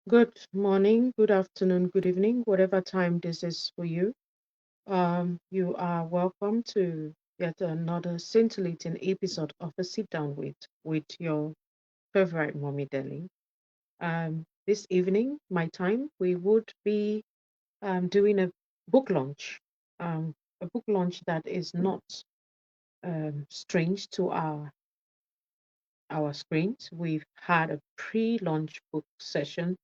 Good morning, good afternoon, good evening, whatever time this is for you. You are welcome to yet another scintillating episode of a sit down with your favorite mommy darling. This evening, my time, we would be doing a book launch, a book launch that is not strange to our screens. We've had a pre-launch book session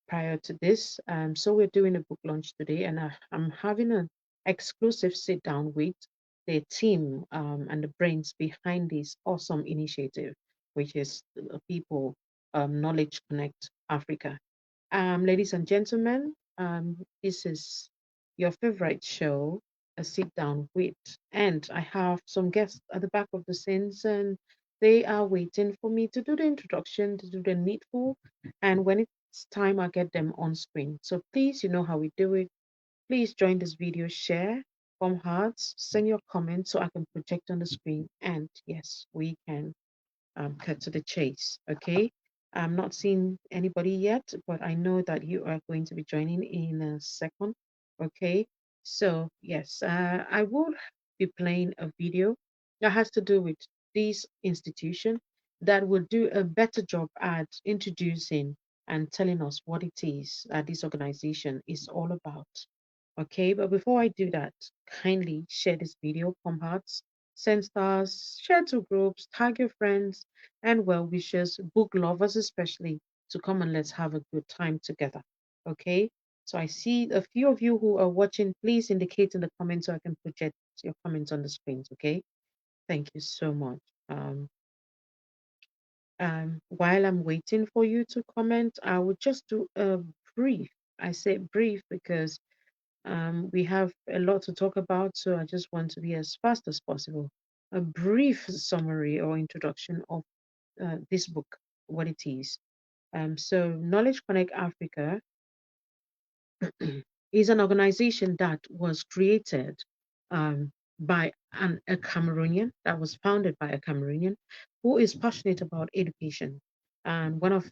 prior to this. So we're doing a book launch today, and I'm having an exclusive sit down with the team and the brains behind this awesome initiative, which is the People Knowledge Connect Africa. Ladies and gentlemen, this is your favorite show, a sit down with, and I have some guests at the back of the scenes, and they are waiting for me to do the introduction, to do the needful, and when it's time, I get them on screen. So please, you know how we do it. Please join this video, share, form hearts, send your comments so I can project on the screen, and yes, we can cut to the chase. Okay. I'm not seeing anybody yet, but I know that you are going to be joining in a second. Okay. So, yes, I will be playing a video that has to do with this institution that will do a better job at introducing and telling us what it is that this organization is all about. Okay, but before I do that, kindly share this video from hearts, send stars, share to groups, tag your friends and well wishers, book lovers especially, to come and let's have a good time together. Okay, so I see a few of you who are watching. Please indicate in the comments so I can project your comments on the screens. Okay, thank you so much. While I'm waiting for you to comment, I will just do a brief. I say brief because we have a lot to talk about, so I just want to be as fast as possible. A brief summary or introduction of this book, what it is. So, Knowledge Connect Africa is an organization that was created by a Cameroonian, that was founded by a Cameroonian who is passionate about education. And one of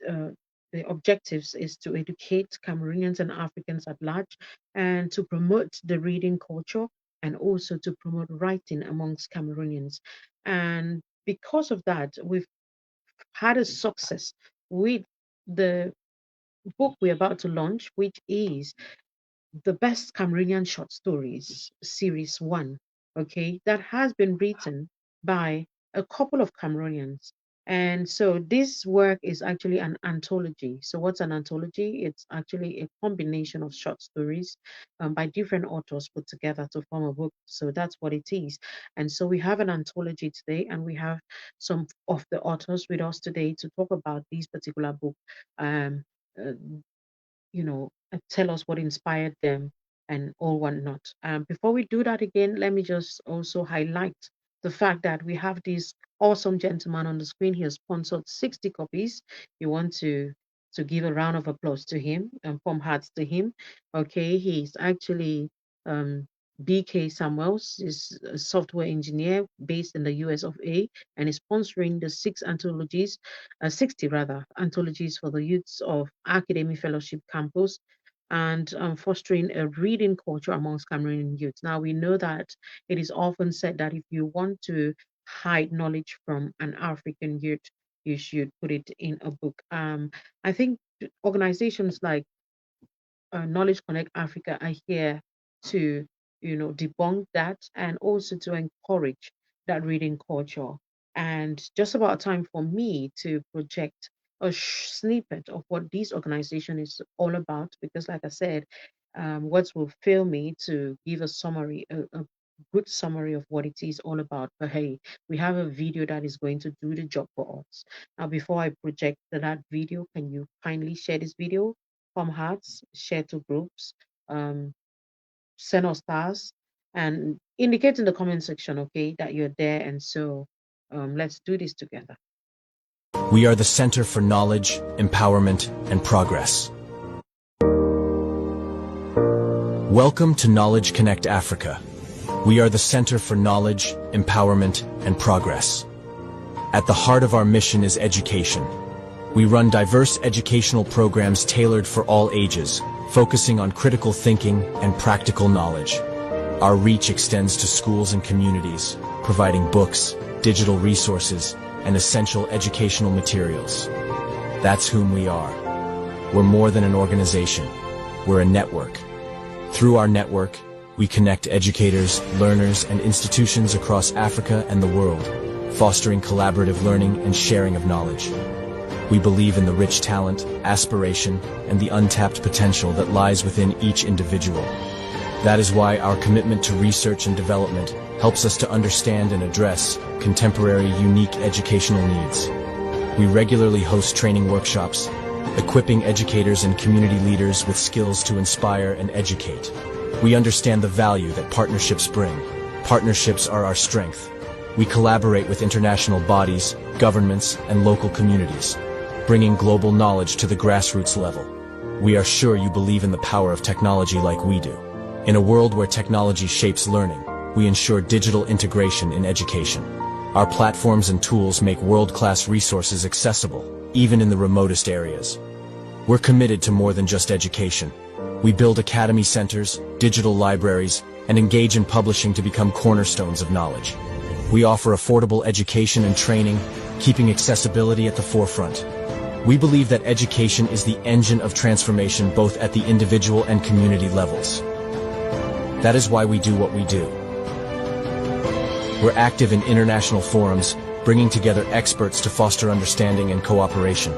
uh, the objectives is to educate Cameroonians and Africans at large and to promote the reading culture and also to promote writing amongst Cameroonians. And because of that, we've had a success with the book we're about to launch, which is the best Cameroonian short stories, series one, okay, that has been written by a couple of Cameroonians. And so this work is actually an anthology. So what's an anthology? It's actually a combination of short stories by different authors put together to form a book. So that's what it is. And so we have an anthology today, and we have some of the authors with us today to talk about this particular book. Um, uh, tell us what inspired them and all whatnot. Before we do that again, let me just also highlight the fact that we have this awesome gentleman on the screen. He has sponsored 60 copies. You want to give a round of applause to him and from hearts to him. Okay, he's actually um, BK Samuels is a software engineer based in the US of A and is sponsoring the 60 rather, anthologies for the youths of Academy Fellowship Campus and fostering a reading culture amongst Cameroonian youth. Now, we know that it is often said that if you want to hide knowledge from an African youth, you should put it in a book. I think organizations like Knowledge Connect Africa are here to, debunk that and also to encourage that reading culture. And just about time for me to project a snippet of what this organization is all about, because, like I said, words will fail me to give a summary, a good summary of what it is all about. But hey, we have a video that is going to do the job for us. Now, before I project that video, can you kindly share this video? From hearts, share to groups, um, send us stars, and indicate in the comment section, okay, that you're there. And so let's do this together. We are the Center for Knowledge, Empowerment, and Progress. Welcome to Knowledge Connect Africa. We are the Center for Knowledge, Empowerment, and Progress. At the heart of our mission is education. We run diverse educational programs tailored for all ages, focusing on critical thinking and practical knowledge. Our reach extends to schools and communities, providing books, digital resources, and essential educational materials. That's whom we are. We're more than an organization. We're a network. Through our network, we connect educators, learners, and institutions across Africa and the world, fostering collaborative learning and sharing of knowledge. We believe in the rich talent, aspiration, and the untapped potential that lies within each individual. That is why our commitment to research and development helps us to understand and address contemporary, unique educational needs. We regularly host training workshops, equipping educators and community leaders with skills to inspire and educate. We understand the value that partnerships bring. Partnerships are our strength. We collaborate with international bodies, governments, and local communities, bringing global knowledge to the grassroots level. We are sure you believe in the power of technology like we do. In a world where technology shapes learning, we ensure digital integration in education. Our platforms and tools make world-class resources accessible, even in the remotest areas. We're committed to more than just education. We build academy centers, digital libraries, and engage in publishing to become cornerstones of knowledge. We offer affordable education and training, keeping accessibility at the forefront. We believe that education is the engine of transformation both at the individual and community levels. That is why we do what we do. We're active in international forums, bringing together experts to foster understanding and cooperation.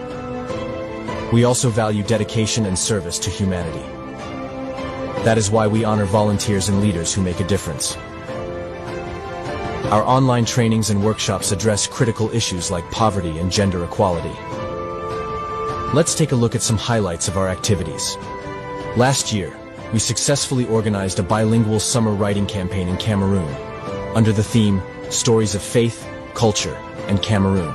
We also value dedication and service to humanity. That is why we honor volunteers and leaders who make a difference. Our online trainings and workshops address critical issues like poverty and gender equality. Let's take a look at some highlights of our activities. Last year, we successfully organized a bilingual summer writing campaign in Cameroon, under the theme, Stories of Faith, Culture, and Cameroon,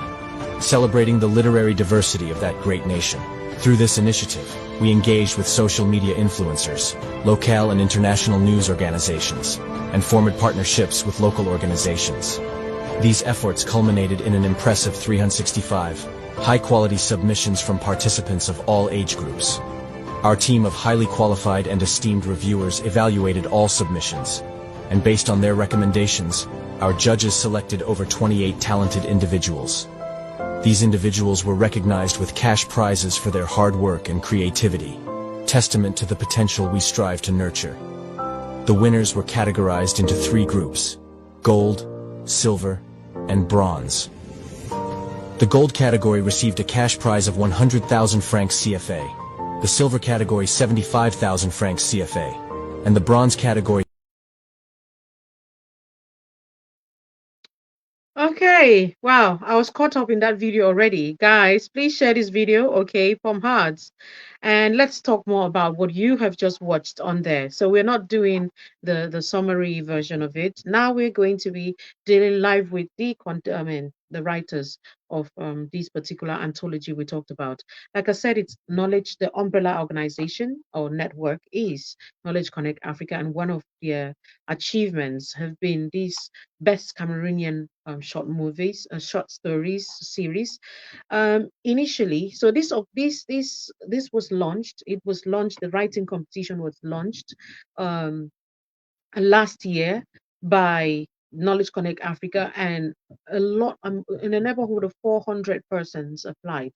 celebrating the literary diversity of that great nation. Through this initiative, we engaged with social media influencers, local and international news organizations, and formed partnerships with local organizations. These efforts culminated in an impressive 365, high-quality submissions from participants of all age groups. Our team of highly qualified and esteemed reviewers evaluated all submissions, and based on their recommendations, our judges selected over 28 talented individuals. These individuals were recognized with cash prizes for their hard work and creativity, testament to the potential we strive to nurture. The winners were categorized into 3 groups: gold, silver, and bronze. The gold category received a cash prize of 100,000 francs CFA, the silver category 75,000 francs CFA, and the bronze category. Okay, wow, I was caught up in that video already. Guys, please share this video, okay, from hearts. And let's talk more about what you have just watched on there. So we're not doing the summary version of it. Now we're going to be dealing live with the writers of this particular anthology we talked about. Like I said, it's Knowledge, the umbrella organization or network is Knowledge Connect Africa, and one of their achievements have been these best Cameroonian short stories series. Initially, so this was launched. It was launched. The writing competition was launched um, last year by Knowledge Connect Africa, and a lot in a neighborhood of 400 persons applied,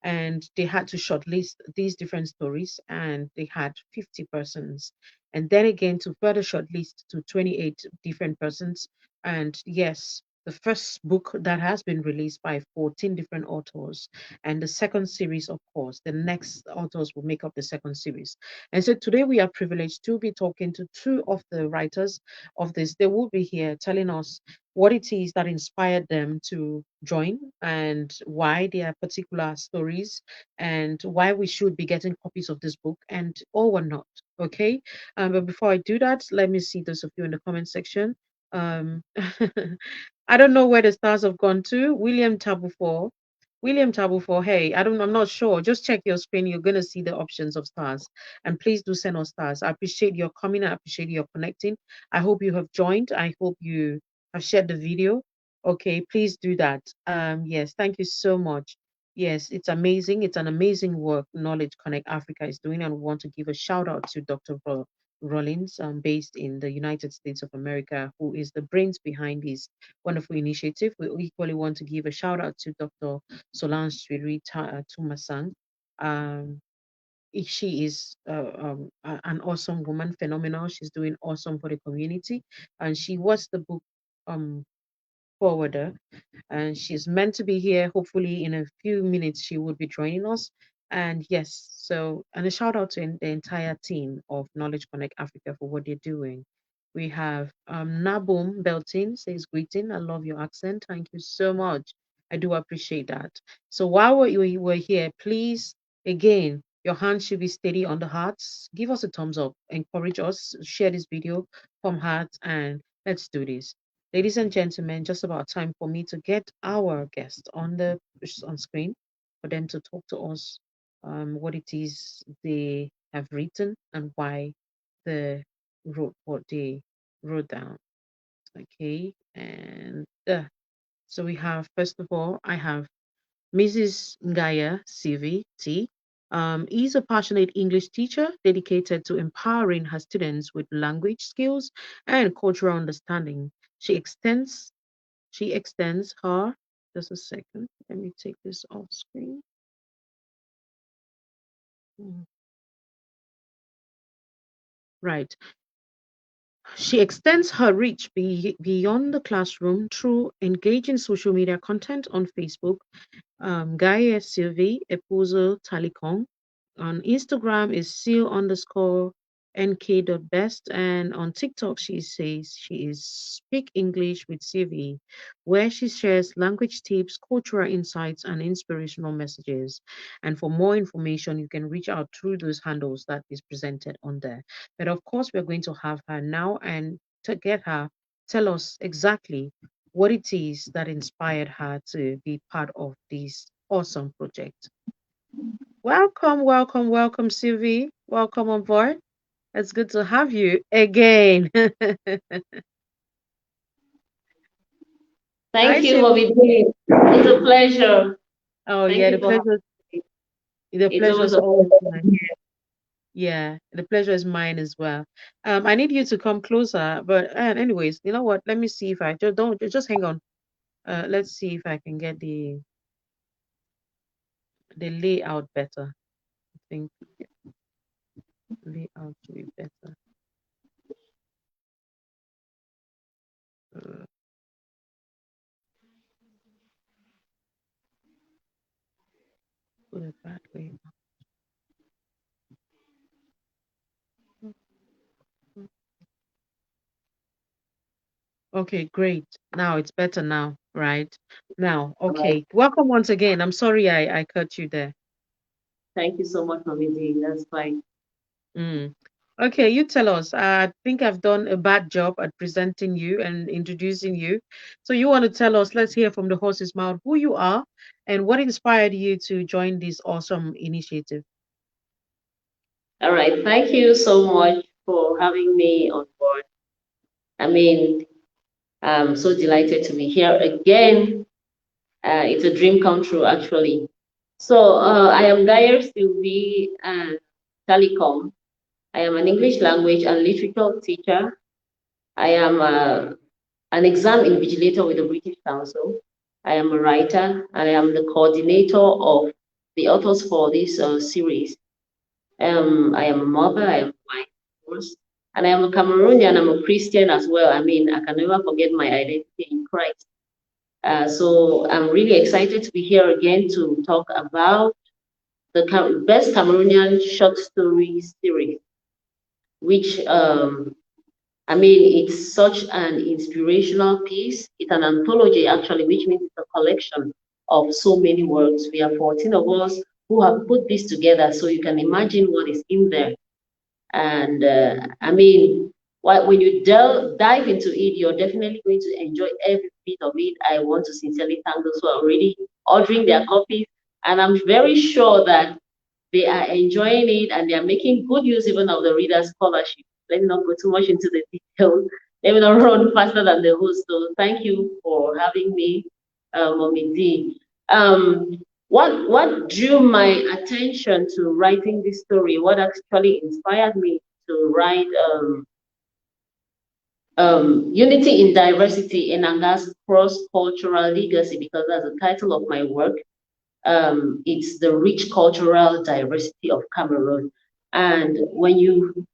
and they had to shortlist these different stories, and they had 50 persons, and then again to further shortlist to 28 different persons. And yes, the first book that has been released by 14 different authors, and the second series, of course, the next authors will make up the second series. And so today we are privileged to be talking to 2 of the writers of this. They will be here telling us what it is that inspired them to join, and why their particular stories, and why we should be getting copies of this book, and or not. Okay. But before I do that, let me see those of you in the comment section. um I don't know where the stars have gone to. William Tabufor, hey, I'm not sure. Just check your screen. You're going to see the options of stars. And please do send us stars. I appreciate your coming. I appreciate your connecting. I hope you have joined. I hope you have shared the video. Okay, please do that. Yes, thank you so much. Yes, it's amazing. It's an amazing work Knowledge Connect Africa is doing, and we want to give a shout out to Dr. Rollins, based in the United States of America, who is the brains behind this wonderful initiative. We equally want to give a shout out to Dr. Solange Swiri Tumasang. Um, she is an awesome woman, phenomenal. She's doing awesome for the community, and she was the book um, forwarder, and she's meant to be here. Hopefully, in a few minutes, she would be joining us. And yes, so, and a shout out to the entire team of Knowledge Connect Africa for what they're doing. We have Nabum Beltin says, greeting. I love your accent. Thank you so much. I do appreciate that. So while we're here, please, again, your hand should be steady on the hearts. Give us a thumbs up. Encourage us. Share this video from hearts, and let's do this. Ladies and gentlemen, just about time for me to get our guest on screen for them to talk to us what it is they have written and why they wrote what they wrote down. Okay, and so we have, first of all, I have Mrs. Ngaya CVT. Is a passionate English teacher dedicated to empowering her students with language skills and cultural understanding. She extends she extends her, just a second, let me take this off screen. Mm, Right. She extends her reach beyond the classroom through engaging social media content on Facebook. Gaia Sylvie Epozo Talikong. On Instagram is seal_nk.best, and on TikTok she says she is Speak English with Sylvie, where she shares language tips, cultural insights, and inspirational messages. And for more information, you can reach out through those handles that is presented on there. But of course, we're going to have her now and to get her tell us exactly what it is that inspired her to be part of this awesome project. Welcome, welcome, welcome, Sylvie. Welcome on board. It's good to have you again. Hi, Thank you, Sylvie. Mommy D. It's a pleasure. Oh Thank yeah, you for having me. the It's pleasure always is a always pleasure mine. here. Yeah, the pleasure is mine as well. I need you to come closer, but anyways, you know what? Let me see if I just don't just hang on. Let's see if I can get the layout better. I think layout should be better. Uh, put it that way. Okay, great. Now it's better now, right? Now, All right. okay. Welcome once again. I'm sorry I cut you there. Thank you so much, Mommy D. That's fine. Mm. Okay, you tell us. I think I've done a bad job at presenting you and introducing you. So you want to tell us, let's hear from the horse's mouth who you are and what inspired you to join this awesome initiative. All right. Thank you so much for having me on board. I mean, I'm so delighted to be here again. It's a dream come true, actually. So, I am Gayer Sylvie Telecom. I am an English language and literature teacher. I am an exam invigilator with the British Council. I am a writer and I am the coordinator of the authors for this series. I am a mother, I am a wife, of course, and I am a Cameroonian, I'm a Christian as well. I mean, I can never forget my identity in Christ. So I'm really excited to be here again to talk about the best Cameroonian short story series, which I mean, it's such an inspirational piece. It's an anthology, actually, which means it's a collection of so many works. We are 14 of us who have put this together, so you can imagine what is in there. And I mean, when you dive into it, you're definitely going to enjoy every bit of it. I want to sincerely thank those who are already ordering their copies. And I'm very sure that they are enjoying it and they are making good use even of the reader's scholarship. Let me not go too much into the details. Let me not run faster than the host. So thank you for having me, Mommy D. Um, what drew my attention to writing this story, what actually inspired me to write Unity in Diversity in Anga's Cross-Cultural Legacy, because that's the title of my work. It's the rich cultural diversity of Cameroon. And when you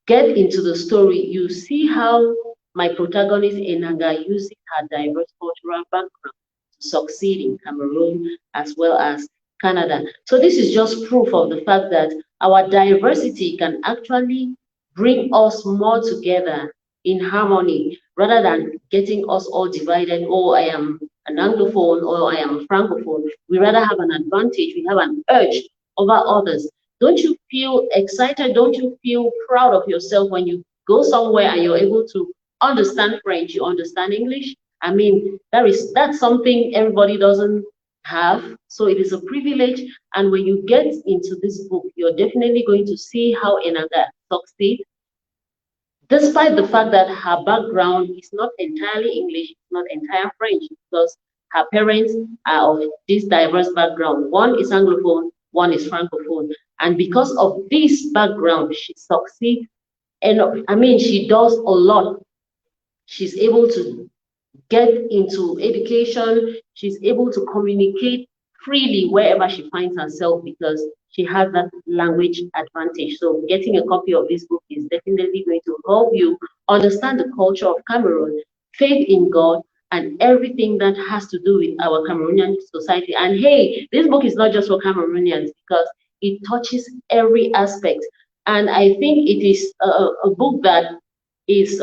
get into the story, you see how my protagonist Enanga uses her diverse cultural background to succeed in Cameroon as well as Canada. So this is just proof of the fact that our diversity can actually bring us more together in harmony rather than getting us all divided. Oh, I am an Anglophone or I am a Francophone. We rather have an advantage, we have an edge over others. Don't you feel excited? Don't you feel proud of yourself when you go somewhere and you're able to understand French, you understand English? I mean, that's something everybody doesn't have. So it is a privilege. And when you get into this book, you're definitely going to see how Enanga succeeds, despite the fact that her background is not entirely English, it's not entirely French, because her parents are of this diverse background. One is Anglophone, one is Francophone. And because of this background, she succeeds. And I mean, she does a lot. She's able to get into education. She's able to communicate freely wherever she finds herself because she has that language advantage. So getting a copy of this book is definitely going to help you understand the culture of Cameroon, faith in God, and everything that has to do with our Cameroonian society. And hey, this book is not just for Cameroonians because it touches every aspect. And I think it is a book that is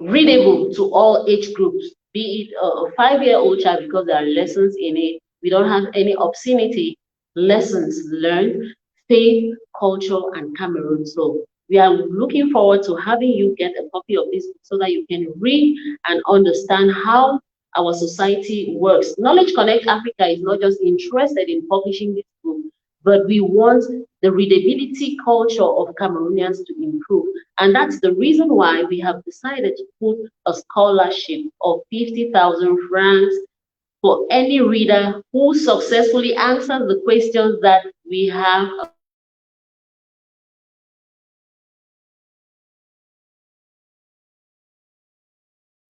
readable to all age groups, be it a 5-year-old child, because there are lessons in it. We don't have any obscenity, lessons learned, faith, culture, and Cameroon. So we are looking forward to having you get a copy of this book so that you can read and understand how our society works. Knowledge Connect Africa is not just interested in publishing this book, but we want the readability culture of Cameroonians to improve. And that's the reason why we have decided to put a scholarship of 50,000 francs for any reader who successfully answers the questions that we have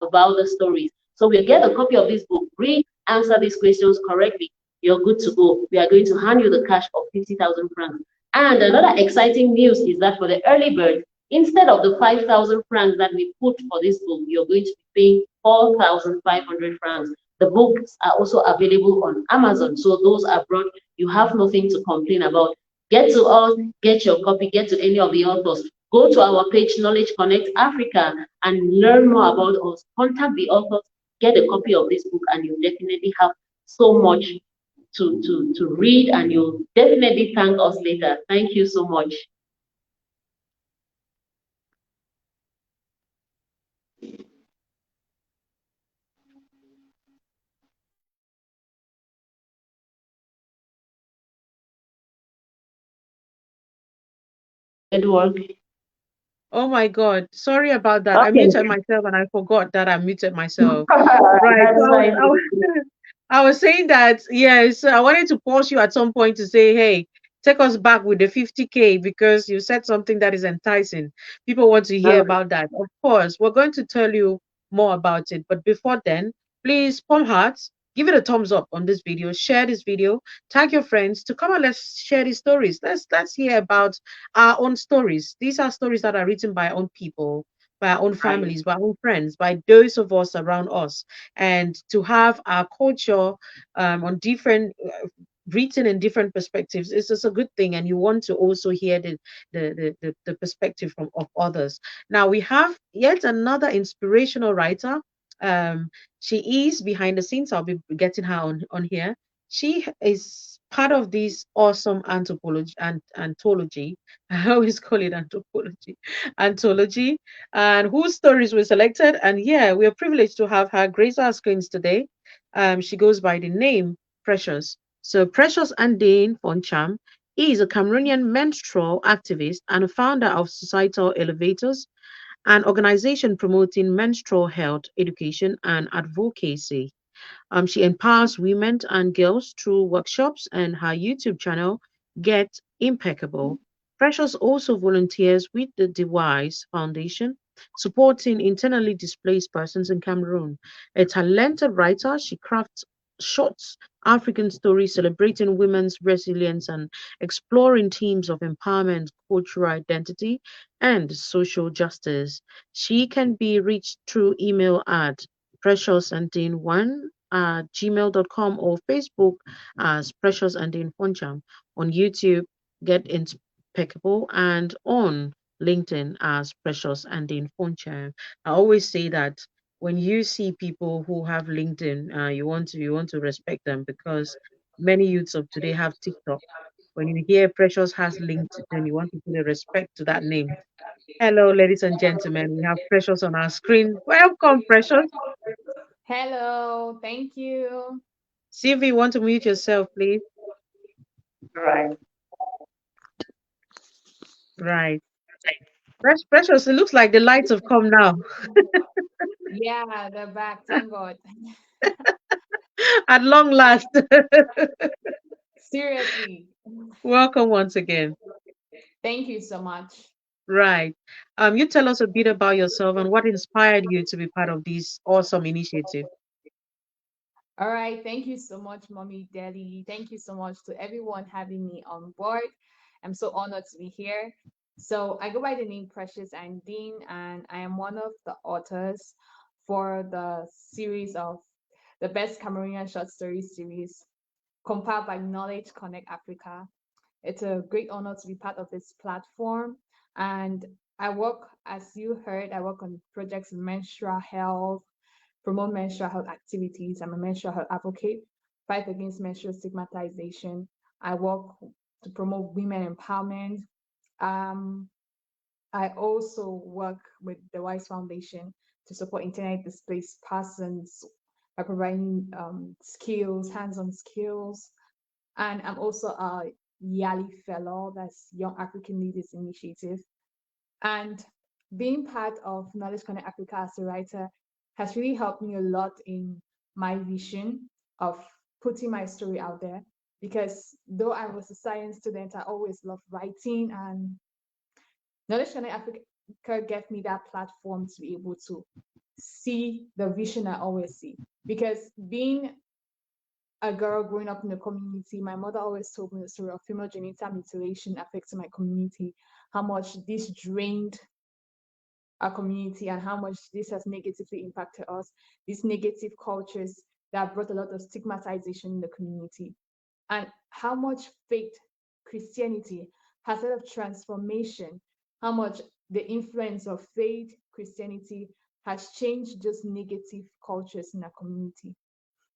about the stories. So we get a copy of this book, read, answer these questions correctly. You're good to go. We are going to hand you the cash of 50,000 francs. And another exciting news is that for the early bird, instead of the 5,000 francs that we put for this book, you're going to be paying 4,500 francs. The books are also available on Amazon. So those are brought, you have nothing to complain about. Get to us, get to any of the authors. Go to our page, Knowledge Connect Africa, and learn more about us. Contact the authors, get your copy, get to any of the authors. Go to our page, Knowledge Connect Africa, and learn more about us. Contact the authors, get a copy of this book, and you definitely have so much to read, and you'll definitely thank us later. Thank you so much. Network. Oh my God. Sorry about that. I muted Okay. myself and I forgot that I muted myself. Right. So That's fine. I was saying that, yes, I wanted to pause you at some point to say, hey, take us back with the 50K because you said something that is enticing. People want to hear All right. about that. Of course, we're going to tell you more about it. But before then, please pump hearts, give it a thumbs up on this video, share this video, tag your friends to come and let's share these stories. Let's hear about our own stories. These are stories that are written by our own people, by our own Right. families, by our own friends, by those of us around us. And to have our culture on different written in different perspectives is just a good thing, and you want to also hear the perspective from of others. Now we have yet another inspirational writer. um she is behind the scenes. I'll be getting her on here. She is part of this awesome anthropology and anthology. I always call it anthology, and whose stories were selected. And yeah, we are privileged to have her grace our screens today. She goes by the name Precious. So Precious Andine Foncham is a Cameroonian menstrual activist and a founder of Societal Elevators, an organization promoting menstrual health education and advocacy. She empowers women and girls through workshops, and her YouTube channel, Get Impeccable. Precious also volunteers with the Device Foundation, supporting internally displaced persons in Cameroon. A talented writer, she crafts short African stories celebrating women's resilience and exploring themes of empowerment, cultural identity, and social justice. She can be reached through email at preciousanddean1 at gmail.com or Facebook as Precious and Dean Foncham. On YouTube, Get Impeccable, and on LinkedIn as Precious and Dean Foncham. I always say that when you see people who have LinkedIn, you want to respect them because many youths of today have TikTok. When you hear Precious has LinkedIn, you want to put a respect to that name. Hello, ladies and gentlemen. We have Precious on our screen. Welcome, Precious. Hello, thank you. Sylvie, you want to mute yourself, please? Right. Right. Precious, it looks like the lights have come now. Yeah, they're back. Thank God. At long last. Seriously, Welcome once again. thank you so much. Right. You tell us a bit about yourself and what inspired you to be part of this awesome initiative. All right, thank you so much, Mommy Daddy. Thank you so much to everyone having me on board. I'm so honored to be here. So, I go by the name Precious and Dean, and I am one of the authors for the series of the best Cameroonian short story series compiled by Knowledge Connect Africa. It's a great honor to be part of this platform. And I work, as you heard, I work on projects in menstrual health, promote menstrual health activities. I'm a menstrual health advocate, fight against menstrual stigmatization. I work to promote women empowerment. Um, I also work with the Wise Foundation to support internet displaced persons by providing skills, hands-on skills, and I'm also a Yali Fellow, that's Young African Leaders Initiative. And being part of Knowledge Connect Africa as a writer has really helped me a lot in my vision of putting my story out there. Because though I was a science student, I always loved writing, and Knowledge Connect Africa gave me that platform to be able to see the vision I always see. Because being a girl growing up in the community, my mother always told me the story of female genital mutilation affecting my community, how much this drained our community and how much this has negatively impacted us, these negative cultures that brought a lot of stigmatization in the community, and how much faith, Christianity, has had of transformation, how much the influence of faith, Christianity has changed those negative cultures in our community.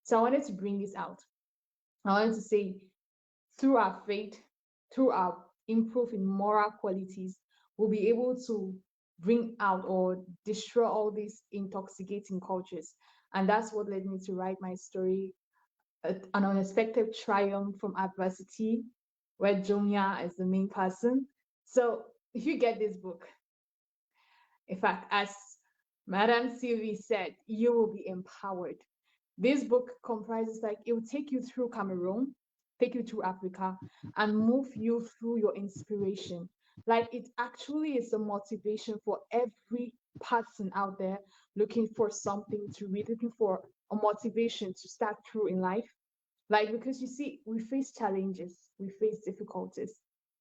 So I wanted to bring this out. I wanted to say, through our faith, through our improve in moral qualities, we'll be able to bring out or destroy all these intoxicating cultures. And that's what led me to write my story, An Unexpected Triumph from Adversity, where Jumia is the main person. So if you get this book, in fact, as Madame Sylvie said, you will be empowered. This book comprises, like, it will take you through Cameroon, take you through Africa, and move you through your inspiration. Like, it actually is a motivation for every person out there looking for something to read, looking for a motivation to start through in life. Like, because you see, we face challenges, we face difficulties,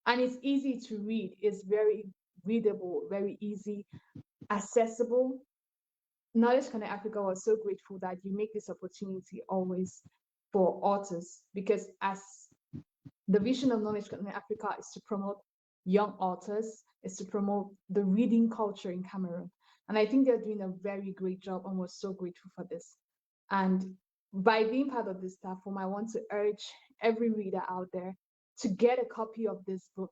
and it's easy to read. It's very readable, very easy, accessible. Knowledge Connect Africa was so grateful that you make this opportunity always for authors, because as the vision of Knowledge Connect Africa is to promote young authors, is to promote the reading culture in Cameroon. And I think they're doing a very great job, and we're so grateful for this. And by being part of this platform, I want to urge every reader out there to get a copy of this book.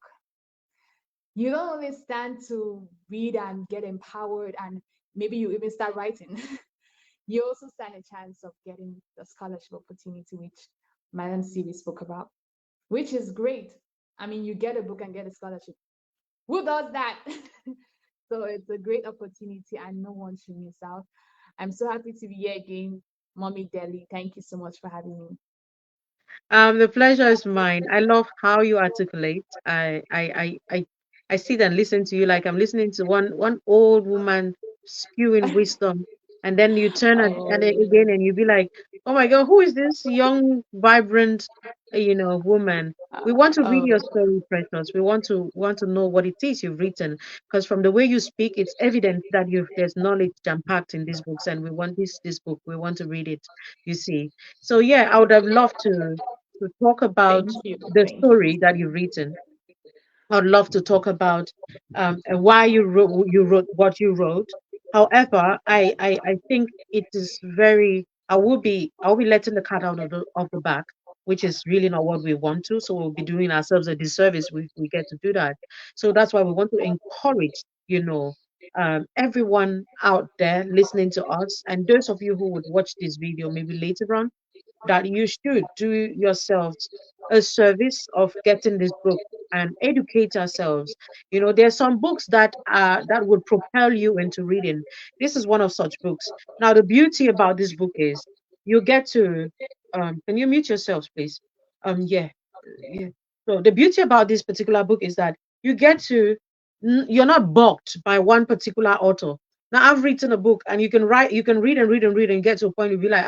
You don't only stand to read and get empowered, and maybe you even start writing. You also stand a chance of getting the scholarship opportunity, which Madam Siri spoke about, which is great. I mean, you get a book and get a scholarship. Who does that? So it's a great opportunity, and no one should miss out. I'm so happy to be here again. Mommy Deli. Thank you so much for having me. The pleasure is mine. I love how you articulate. I sit and listen to you like I'm listening to one old woman spewing wisdom, and then you turn and Oh, again and you be like, "Oh my God, who is this young, vibrant, woman?" We want to read oh, your story, Precious. We want to know what it is you've written, because from the way you speak, it's evident that there's knowledge jam packed in these books, and we want this book. We want to read it. You see. So yeah, I would have loved to talk about thank you, the thank you. story that you've written. I'd love to talk about why you wrote what you wrote. However, I think it is very. I will be letting the cat out of the bag, which is really not what we want to. So we'll be doing ourselves a disservice if we get to do that. So that's why we want to encourage, everyone out there listening to us, and those of you who would watch this video maybe later on, that you should do yourselves a service of getting this book and educate ourselves. There's some books that would propel you into reading. This is one of such books. Now, the beauty about this book is you get to can you mute yourselves, please? Yeah. Yeah. So the beauty about this particular book is that you get to you're not balked by one particular author. Now I've written a book and you can read and read and read and get to a point you'll be like,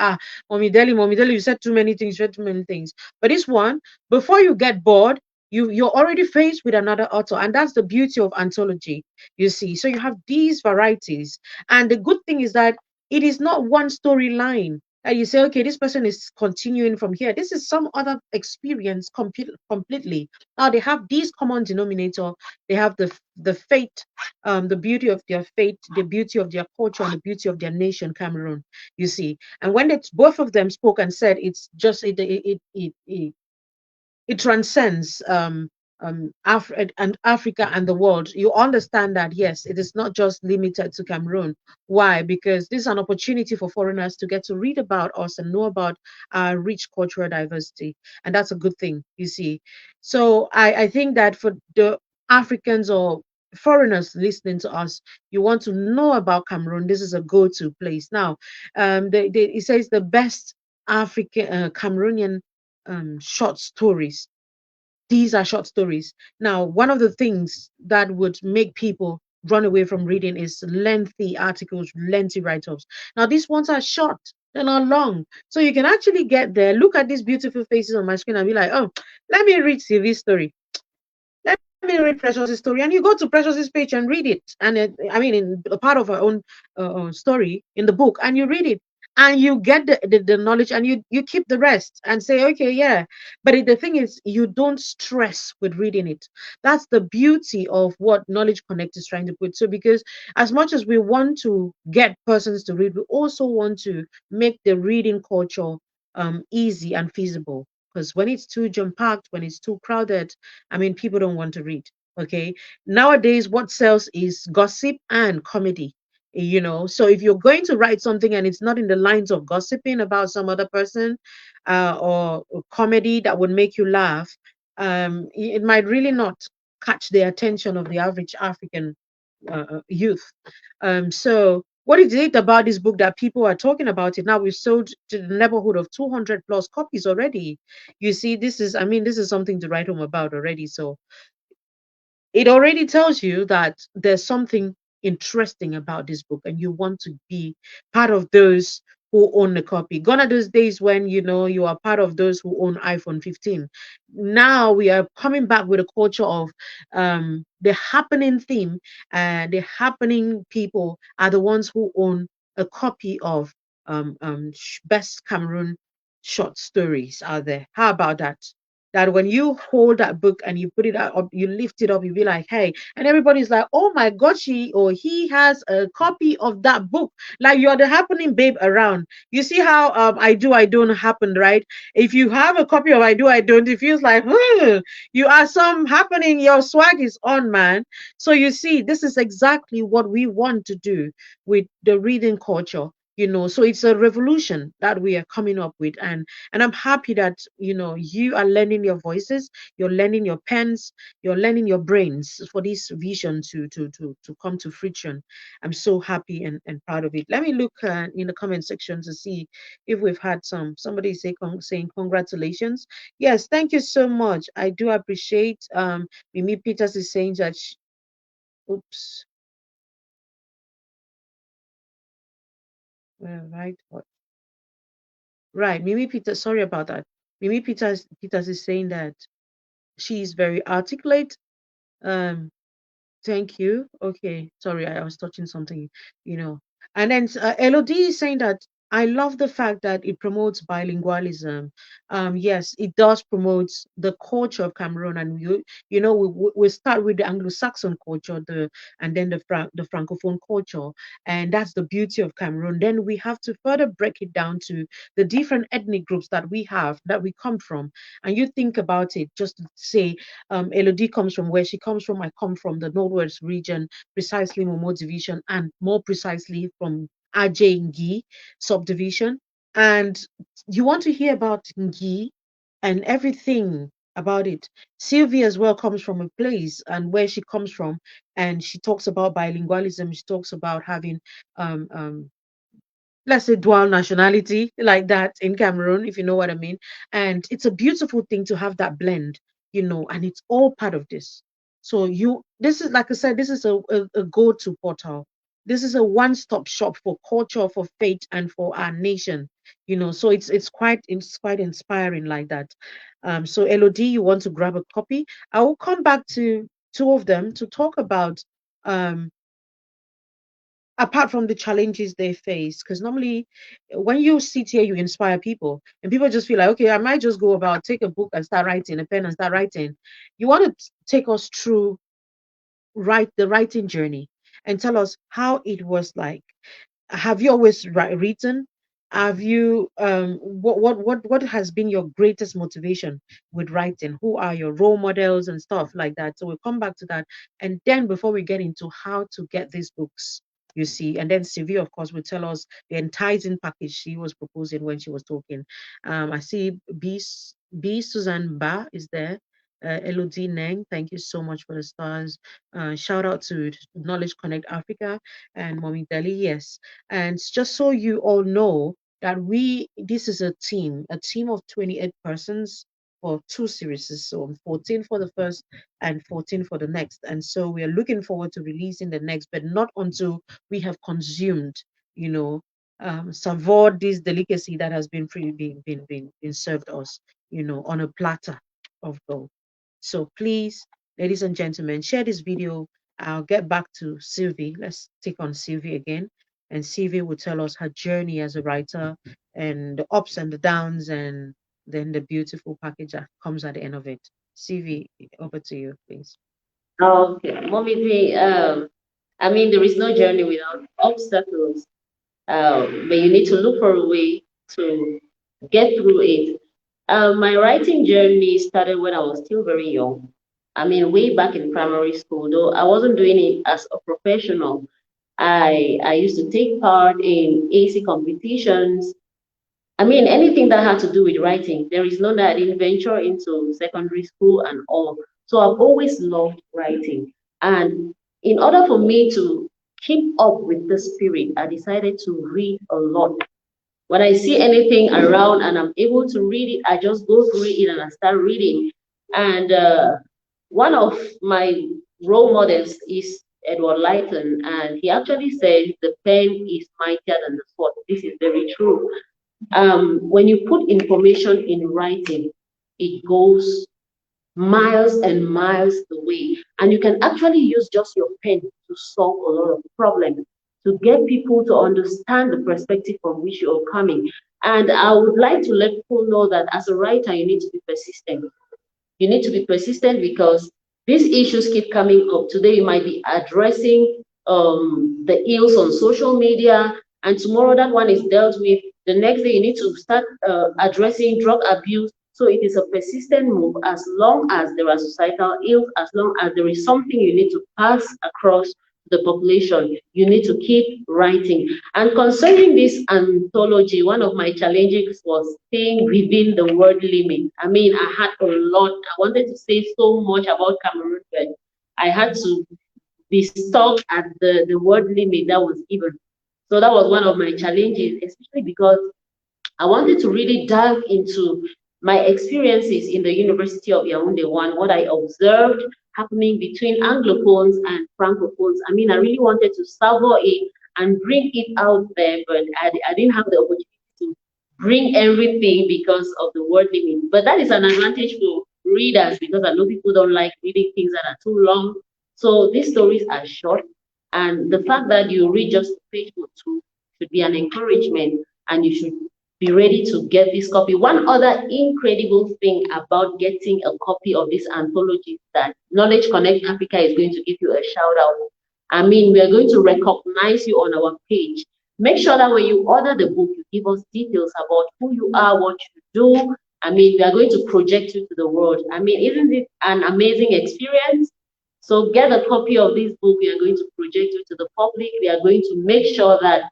Mommy Deli, you said too many things, you said too many things. But this one, before you get bored, you're already faced with another author. And that's the beauty of anthology, you see. So you have these varieties. And the good thing is that it is not one storyline. And you say, okay, this person is continuing from here. This is some other experience completely. Now they have these common denominator. They have the fate, the beauty of their fate, the beauty of their culture, and the beauty of their nation, Cameroon. You see, and when both of them spoke and said, it's just it transcends and Africa and the world. You understand that yes, it is not just limited to Cameroon. Why? Because this is an opportunity for foreigners to get to read about us and know about our rich cultural diversity, and that's a good thing. You see, so I think that for the Africans or foreigners listening to us, you want to know about Cameroon, this is a go-to place. Now, it says the best African Cameroonian short stories. These are short stories. Now, one of the things that would make people run away from reading is lengthy articles, lengthy write-ups. Now, these ones are short, they're not long. So you can actually get there, look at these beautiful faces on my screen and be like, oh, let me read Sylvie's story. Let me read Precious's story. And you go to Precious's page and read it. And in a part of her own story in the book, and you read it. And you get the knowledge and you keep the rest and say, okay, yeah. But the thing is, you don't stress with reading it. That's the beauty of what Knowledge Connect is trying to put. So, because as much as we want to get persons to read, we also want to make the reading culture easy and feasible. Because when it's too jam packed, when it's too crowded, people don't want to read. Okay. Nowadays, what sells is gossip and comedy. So if you're going to write something and it's not in the lines of gossiping about some other person, or comedy that would make you laugh, it might really not catch the attention of the average African youth. So what is it about this book that people are talking about it now? We've sold to the neighborhood of 200 plus copies already. You see, this is something to write home about already. So it already tells you that there's something interesting about this book and you want to be part of those who own a copy. Gone are those days when you are part of those who own iPhone 15. Now we are coming back with a culture of the happening theme, and the happening people are the ones who own a copy of best Cameroon short stories out there. How about that? That when you hold that book and you put it up, you lift it up, you be like, hey, and everybody's like, oh my God, she or he has a copy of that book. Like you're the happening babe around. You see how I don't happened, right? If you have a copy of I don't, it feels like, you are some happening, your swag is on, man. So you see, this is exactly what we want to do with the reading culture. So it's a revolution that we are coming up with. And I'm happy that you are lending your voices, you're lending your pens, you're lending your brains for this vision to come to fruition. I'm so happy and proud of it. Let me look in the comment section to see if we've had somebody saying congratulations. Yes, thank you so much. I do appreciate. Mimi Peters is saying that oops, right, what? Right, Mimi Peters, sorry about that. Mimi Peters is saying that she's very articulate. Um, Thank you. Okay, sorry, I was touching something, you know. And then Elodie is saying that I love the fact that it promotes bilingualism. Yes, it does promote the culture of Cameroon, and we start with the Anglo-Saxon culture, and then the Francophone culture, and that's the beauty of Cameroon. Then we have to further break it down to the different ethnic groups that we come from, and you think about it, just to say Elodie comes from where she comes from. I come from the Northwest region, precisely Momo division, and more precisely from Ajay Ngi subdivision. And you want to hear about Ngi and everything about it. Sylvie as well comes from a place and where she comes from, and she talks about bilingualism. She talks about having um, um, let's say dual nationality like that in Cameroon, if you know what I mean. And it's a beautiful thing to have that blend, and it's all part of this. So this is, like I said, this is a go-to portal. This is a one-stop shop for culture, for faith, and for our nation. So it's quite inspiring like that. So Elodie, you want to grab a copy? I will come back to two of them to talk about um apart from the challenges they face, because normally when you sit here you inspire people and people just feel like, okay, I might just go about, take a book and start writing, a pen and start writing. You want to take us through the writing journey and tell us how it was like. Have you always written? Have you what has been your greatest motivation with writing? Who are your role models and stuff like that? So we'll come back to that. And then before we get into how to get these books, you see, and then Sylvie, of course, will tell us the enticing package she was proposing when she was talking. I see B Suzanne Ba is there. Elodie Neng, thank you so much for the stars. Shout out to Knowledge Connect Africa and Mommy Deli. Yes, and just so you all know that this is a team of 28 persons for two series. So 14 for the first and 14 for the next. And so we are looking forward to releasing the next, but not until we have consumed, savored this delicacy that has been served us, on a platter of gold. So please, ladies and gentlemen, share this video. I'll get back to Sylvie. Let's take on Sylvie again. And Sylvie will tell us her journey as a writer and the ups and the downs, and then the beautiful package that comes at the end of it. Sylvie, over to you, please. Okay, Mommy D, I mean, there is no journey without obstacles, but you need to look for a way to get through it. My writing journey started when I was still very young. I mean, way back in primary school, though I wasn't doing it as a professional. I used to take part in AC competitions. I mean, anything that had to do with writing. There is none that I didn't venture into secondary school and all. So I've always loved writing. And in order for me to keep up with the spirit, I decided to read a lot. When I see anything around and I'm able to read it, I just go through it and I start reading. And one of my role models is Edward Lighton, and he actually said the pen is mightier than the sword. This is very true. When you put information in writing, it goes miles and miles away. And you can actually use just your pen to solve a lot of problems, to get people to understand the perspective from which you're coming. And I would like to let people know that as a writer, you need to be persistent. You need to be persistent because these issues keep coming up. Today, you might be addressing the ills on social media, and tomorrow that one is dealt with. The next day, you need to start addressing drug abuse. So it is a persistent move as long as there are societal ills, as long as there is something you need to pass across the population. You need to keep writing. And concerning this anthology, one of my challenges was staying within the word limit. I mean, I had a lot. I wanted to say so much about Cameroon, but I had to be stuck at the word limit that was given. So that was one of my challenges, especially because I wanted to really dive into my experiences in the University of Yaoundé one, what I observed happening between Anglophones and Francophones. I mean, I really wanted to savor it and bring it out there, but I didn't have the opportunity to bring everything because of the word limit. But that is an advantage for readers because I know people don't like reading things that are too long. So these stories are short, and the fact that you read just a page or two should be an encouragement, and you should be ready to get this copy. One other incredible thing about getting a copy of this anthology is that Knowledge Connect Africa is going to give you a shout out. I mean, we are going to recognize you on our page. Make sure that when you order the book, you give us details about who you are, what you do. I mean, we are going to project you to the world. I mean, isn't it an amazing experience? So get a copy of this book. We are going to project you to the public. We are going to make sure that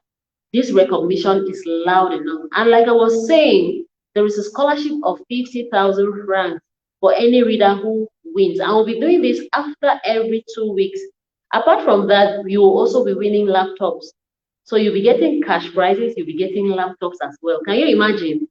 this recognition is loud enough. And like I was saying, there is a scholarship of 50,000 francs for any reader who wins. And we'll be doing this after every 2 weeks. Apart from that, you will also be winning laptops. So you'll be getting cash prizes, you'll be getting laptops as well. Can you imagine?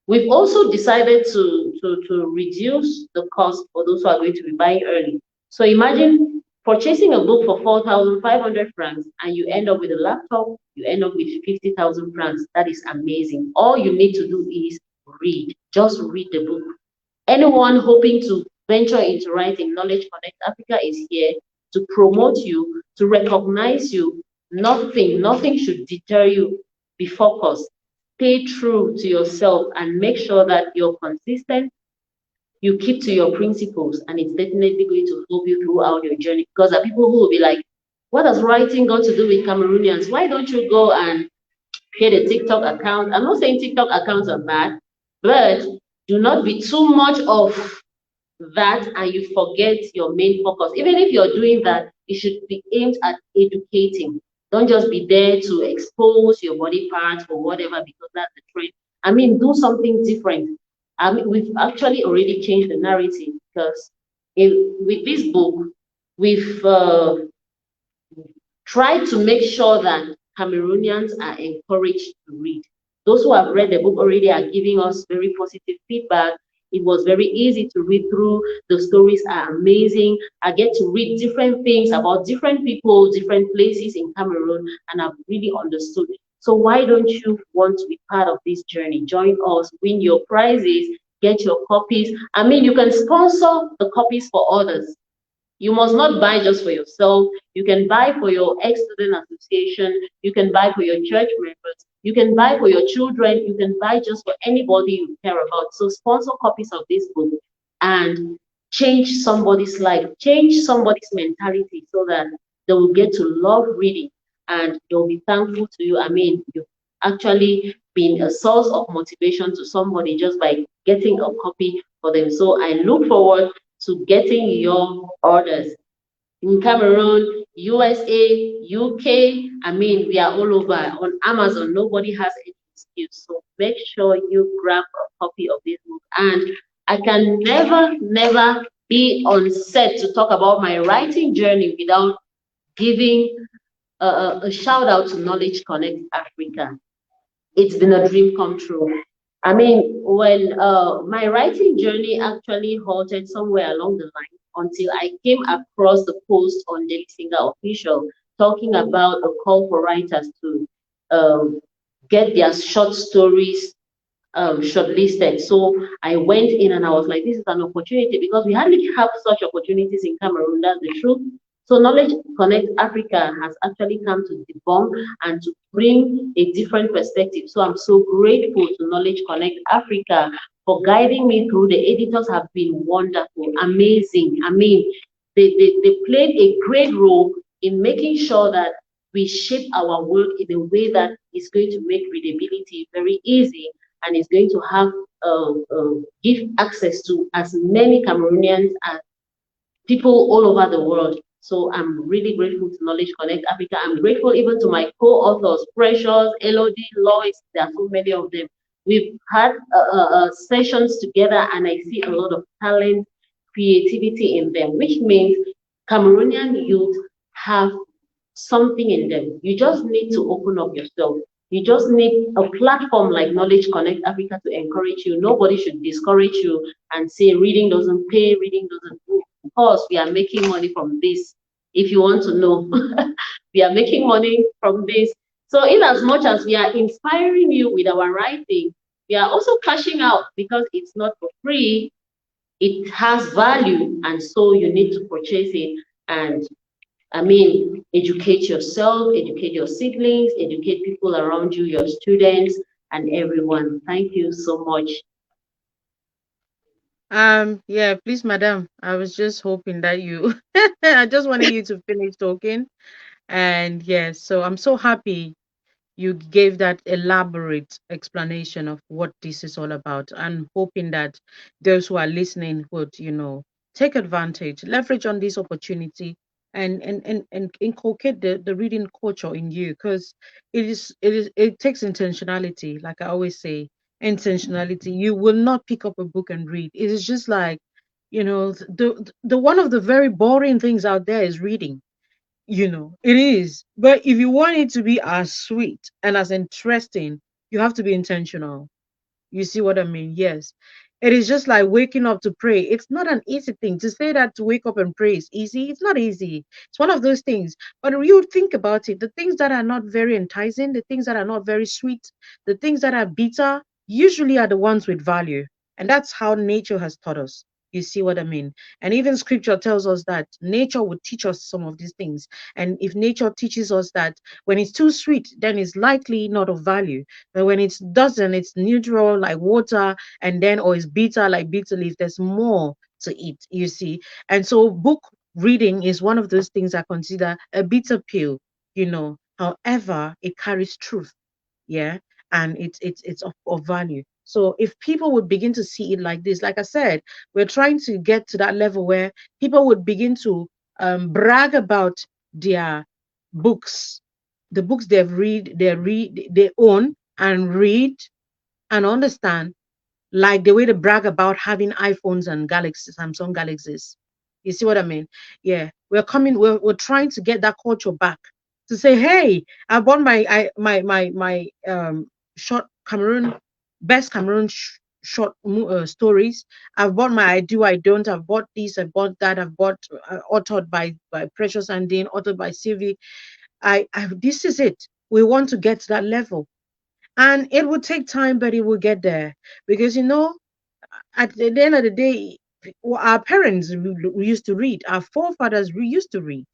We've also decided to reduce the cost for those who are going to be buying early. So imagine purchasing a book for 4,500 francs and you end up with a laptop, you end up with 50,000 francs. That is amazing. All you need to do is read. Just read the book. Anyone hoping to venture into writing, Knowledge Connect Africa is here to promote you, to recognize you. Nothing should deter you. Be focused. Stay true to yourself and make sure that you're consistent. You keep to your principles, and it's definitely going to help you throughout your journey. Because there are people who will be like, what has writing got to do with Cameroonians? Why don't you go and create a TikTok account? I'm not saying TikTok accounts are bad, but do not be too much of that and you forget your main focus. Even if you're doing that, it should be aimed at educating. Don't just be there to expose your body parts or whatever because that's the trend. I mean, do something different. I mean, we've actually already changed the narrative because with this book, we've try to make sure that Cameroonians are encouraged to read. Those who have read the book already are giving us very positive feedback. It was very easy to read through. The stories are amazing. I get to read different things about different people, different places in Cameroon, and I've really understood. So why don't you want to be part of this journey? Join us, win your prizes, get your copies. I mean, you can sponsor the copies for others. You must not buy just for yourself. You can buy for your ex-student association. You can buy for your church members. You can buy for your children. You can buy just for anybody you care about. So sponsor copies of this book and change somebody's life, change somebody's mentality so that they will get to love reading and they'll be thankful to you. I mean, you've actually been a source of motivation to somebody just by getting a copy for them. So I look forward to getting your orders in Cameroon, USA, UK. I mean, we are all over on Amazon. Nobody has any excuse. So make sure you grab a copy of this book. And I can never be on set to talk about my writing journey without giving a shout out to Knowledge Connect Africa. It's been a dream come true. I mean, when my writing journey actually halted somewhere along the line until I came across the post on Daily Singer Official talking about a call for writers to um, get their short stories shortlisted. So I went in and I was like, this is an opportunity because we hardly have such opportunities in Cameroon. That's the truth. So Knowledge Connect Africa has actually come to debunk and to bring a different perspective. So I'm so grateful to Knowledge Connect Africa for guiding me through. The editors have been wonderful, amazing. I mean, they played a great role in making sure that we shape our work in a way that is going to make readability very easy and is going to have give access to as many Cameroonians as people all over the world. So I'm really grateful to Knowledge Connect Africa. I'm grateful even to my co-authors, Precious, Elodie, Lois. There are so many of them. We've had sessions together, and I see a lot of talent, creativity in them, which means Cameroonian youth have something in them. You just need to open up yourself. You just need a platform like Knowledge Connect Africa to encourage you. Nobody should discourage you and say reading doesn't pay, reading doesn't do. Of course, we are making money from this. If you want to know, we are making money from this. So, in as much as we are inspiring you with our writing, we are also cashing out because it's not for free. It has value, and so you need to purchase it. And I mean, educate yourself, educate your siblings, educate people around you, your students, and everyone. Thank you so much. Yeah, please, madam. I was just hoping that you, I just wanted you to finish talking. And yes, so I'm so happy you gave that elaborate explanation of what this is all about, and hoping that those who are listening would, take advantage, leverage on this opportunity, and inculcate the reading culture in you, because it takes intentionality. Like I always say, intentionality. You will not pick up a book and read. It is just like, the one of the very boring things out there is reading. It is. But if you want it to be as sweet and as interesting, you have to be intentional. You see what I mean? Yes. It is just like waking up to pray. It's not an easy thing to say that to wake up and pray is easy. It's not easy. It's one of those things. But if you think about it, the things that are not very enticing, the things that are not very sweet, the things that are bitter, usually are the ones with value. And that's how nature has taught us. You see what I mean? And even scripture tells us that nature would teach us some of these things. And if nature teaches us that when it's too sweet, then it's likely not of value. But when it doesn't, it's neutral like water, and then or it's bitter like bitter leaf. There's more to it, you see. And so book reading is one of those things I consider a bitter pill. However, it carries truth, yeah, and it's of value. So if people would begin to see it like this, like I said, we're trying to get to that level where people would begin to brag about their books, the books they own and read and understand, like the way they brag about having iPhones and Galaxy, Samsung Galaxies. You see what I mean? Yeah, we're trying to get that culture back to say, hey, I bought my short Cameroon best Cameroon short stories. I've bought my I do I don't. I've bought this. I bought that. I've bought authored by Precious and Dean, authored by Sylvie. I this is it. We want to get to that level, and it will take time, but it will get there, because at the end of the day, our parents we used to read, our forefathers we used to read.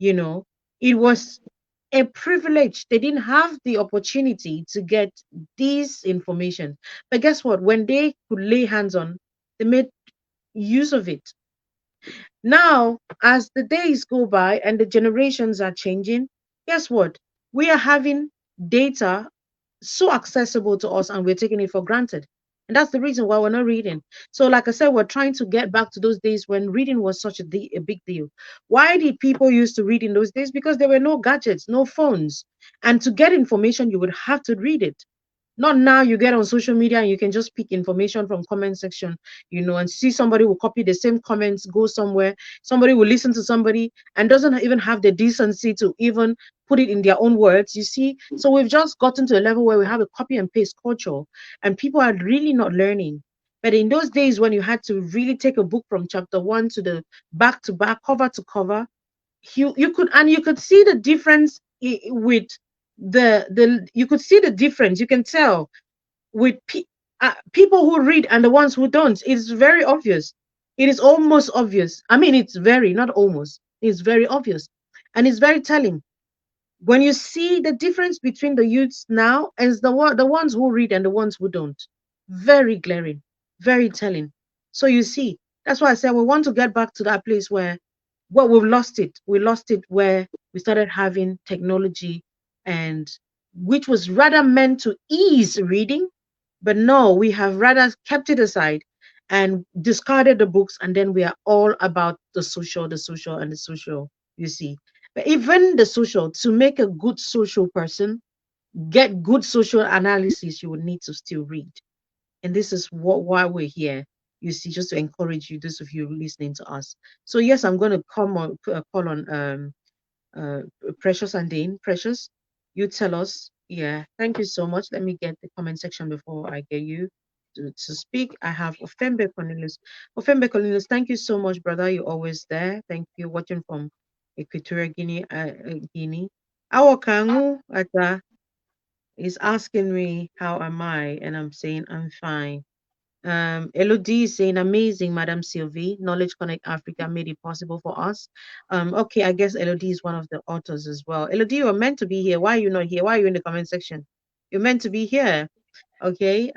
you know it was a privilege. They didn't have the opportunity to get this information, but guess what? When they could lay hands on, they made use of it. Now, as the days go by and the generations are changing, guess what? We are having data so accessible to us, and we're taking it for granted. And that's the reason why we're not reading. So, like I said, we're trying to get back to those days when reading was such a big deal. Why did people used to read in those days? Because there were no gadgets, no phones. And to get information, you would have to read it. Not now you get on social media and you can just pick information from comment section, and see somebody will copy the same comments, go somewhere, somebody will listen to somebody and doesn't even have the decency to even put it in their own words, you see. So we've just gotten to a level where we have a copy and paste culture, and people are really not learning. But in those days when you had to really take a book from chapter one to the back to back, cover to cover, you could see the difference with the you could see the difference. You can tell with people who read and the ones who don't. It's very obvious. It is almost obvious. I mean, it's very, not almost, it's very obvious, and it's very telling when you see the difference between the youths now as the ones who read and the ones who don't. Very glaring, very telling. So you see, that's why I said we want to get back to that place where, well, we've lost it. We lost it where we started having technology, and which was rather meant to ease reading, but no, we have rather kept it aside and discarded the books, and then we are all about the social, the social, and the social, you see. But even the social, to make a good social person, get good social analysis, you will need to still read. And this is why we're here, you see, just to encourage you, those of you listening to us. So yes, I'm going to come on, call on uh, Precious and Dean. Precious, you tell us. Yeah, thank you so much. Let me get the comment section before I get you to speak. I have Ofembe Cornelius. Ofembe Cornelius, thank you so much, brother. You're always there. Thank you. Watching from Equatorial Guinea. Guinea. Awokangu Ata is asking me how am I, and I'm saying I'm fine. Elodie is saying, amazing, Madam Sylvie. Knowledge Connect Africa made it possible for us. Okay, I guess Elodie is one of the authors as well. Elodie, you are meant to be here. Why are you not here? Why are you in the comment section? You're meant to be here. Okay.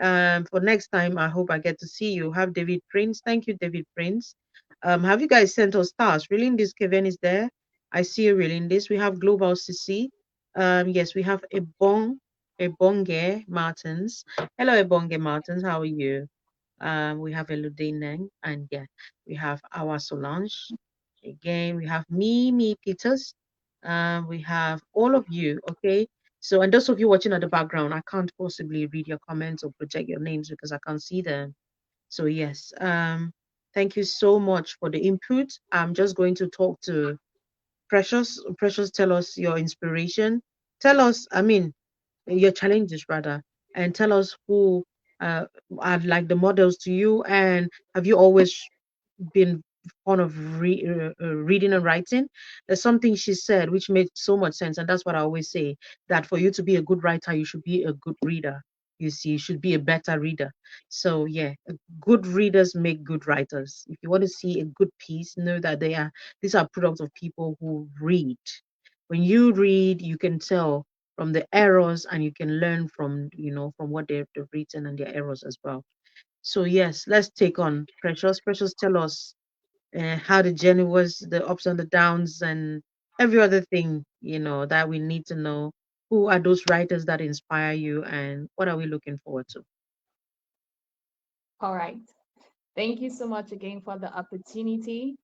For next time, I hope I get to see you. Have David Prince. Thank you, David Prince. Have you guys sent us stars? Relindis Kevin is there. I see you, Relindis. We have Global CC. Yes, we have Ebonge Martins. Hello, Ebonge Martins. How are you? We have Eludine, and yeah, we have our Solange. Again, we have me Peters. We have all of you, okay? So, and those of you watching at the background, I can't possibly read your comments or project your names because I can't see them. So, yes, thank you so much for the input. I'm just going to talk to Precious. Precious, tell us your inspiration. Tell us, I mean, your challenges rather, and tell us who uh, are like the models to you, and have you always been fond of reading and writing? There's something she said which made so much sense, and that's what I always say, that for you to be a good writer, you should be a good reader. You see, you should be a better reader. So yeah, good readers make good writers. If you want to see a good piece, know that these are products of people who read. When you read, you can tell from the errors, and you can learn from, from what they've written and their errors as well. So yes, let's take on Precious. Precious, tell us how the journey was, the ups and the downs, and every other thing, that we need to know. Who are those writers that inspire you, and what are we looking forward to? All right. Thank you so much again for the opportunity.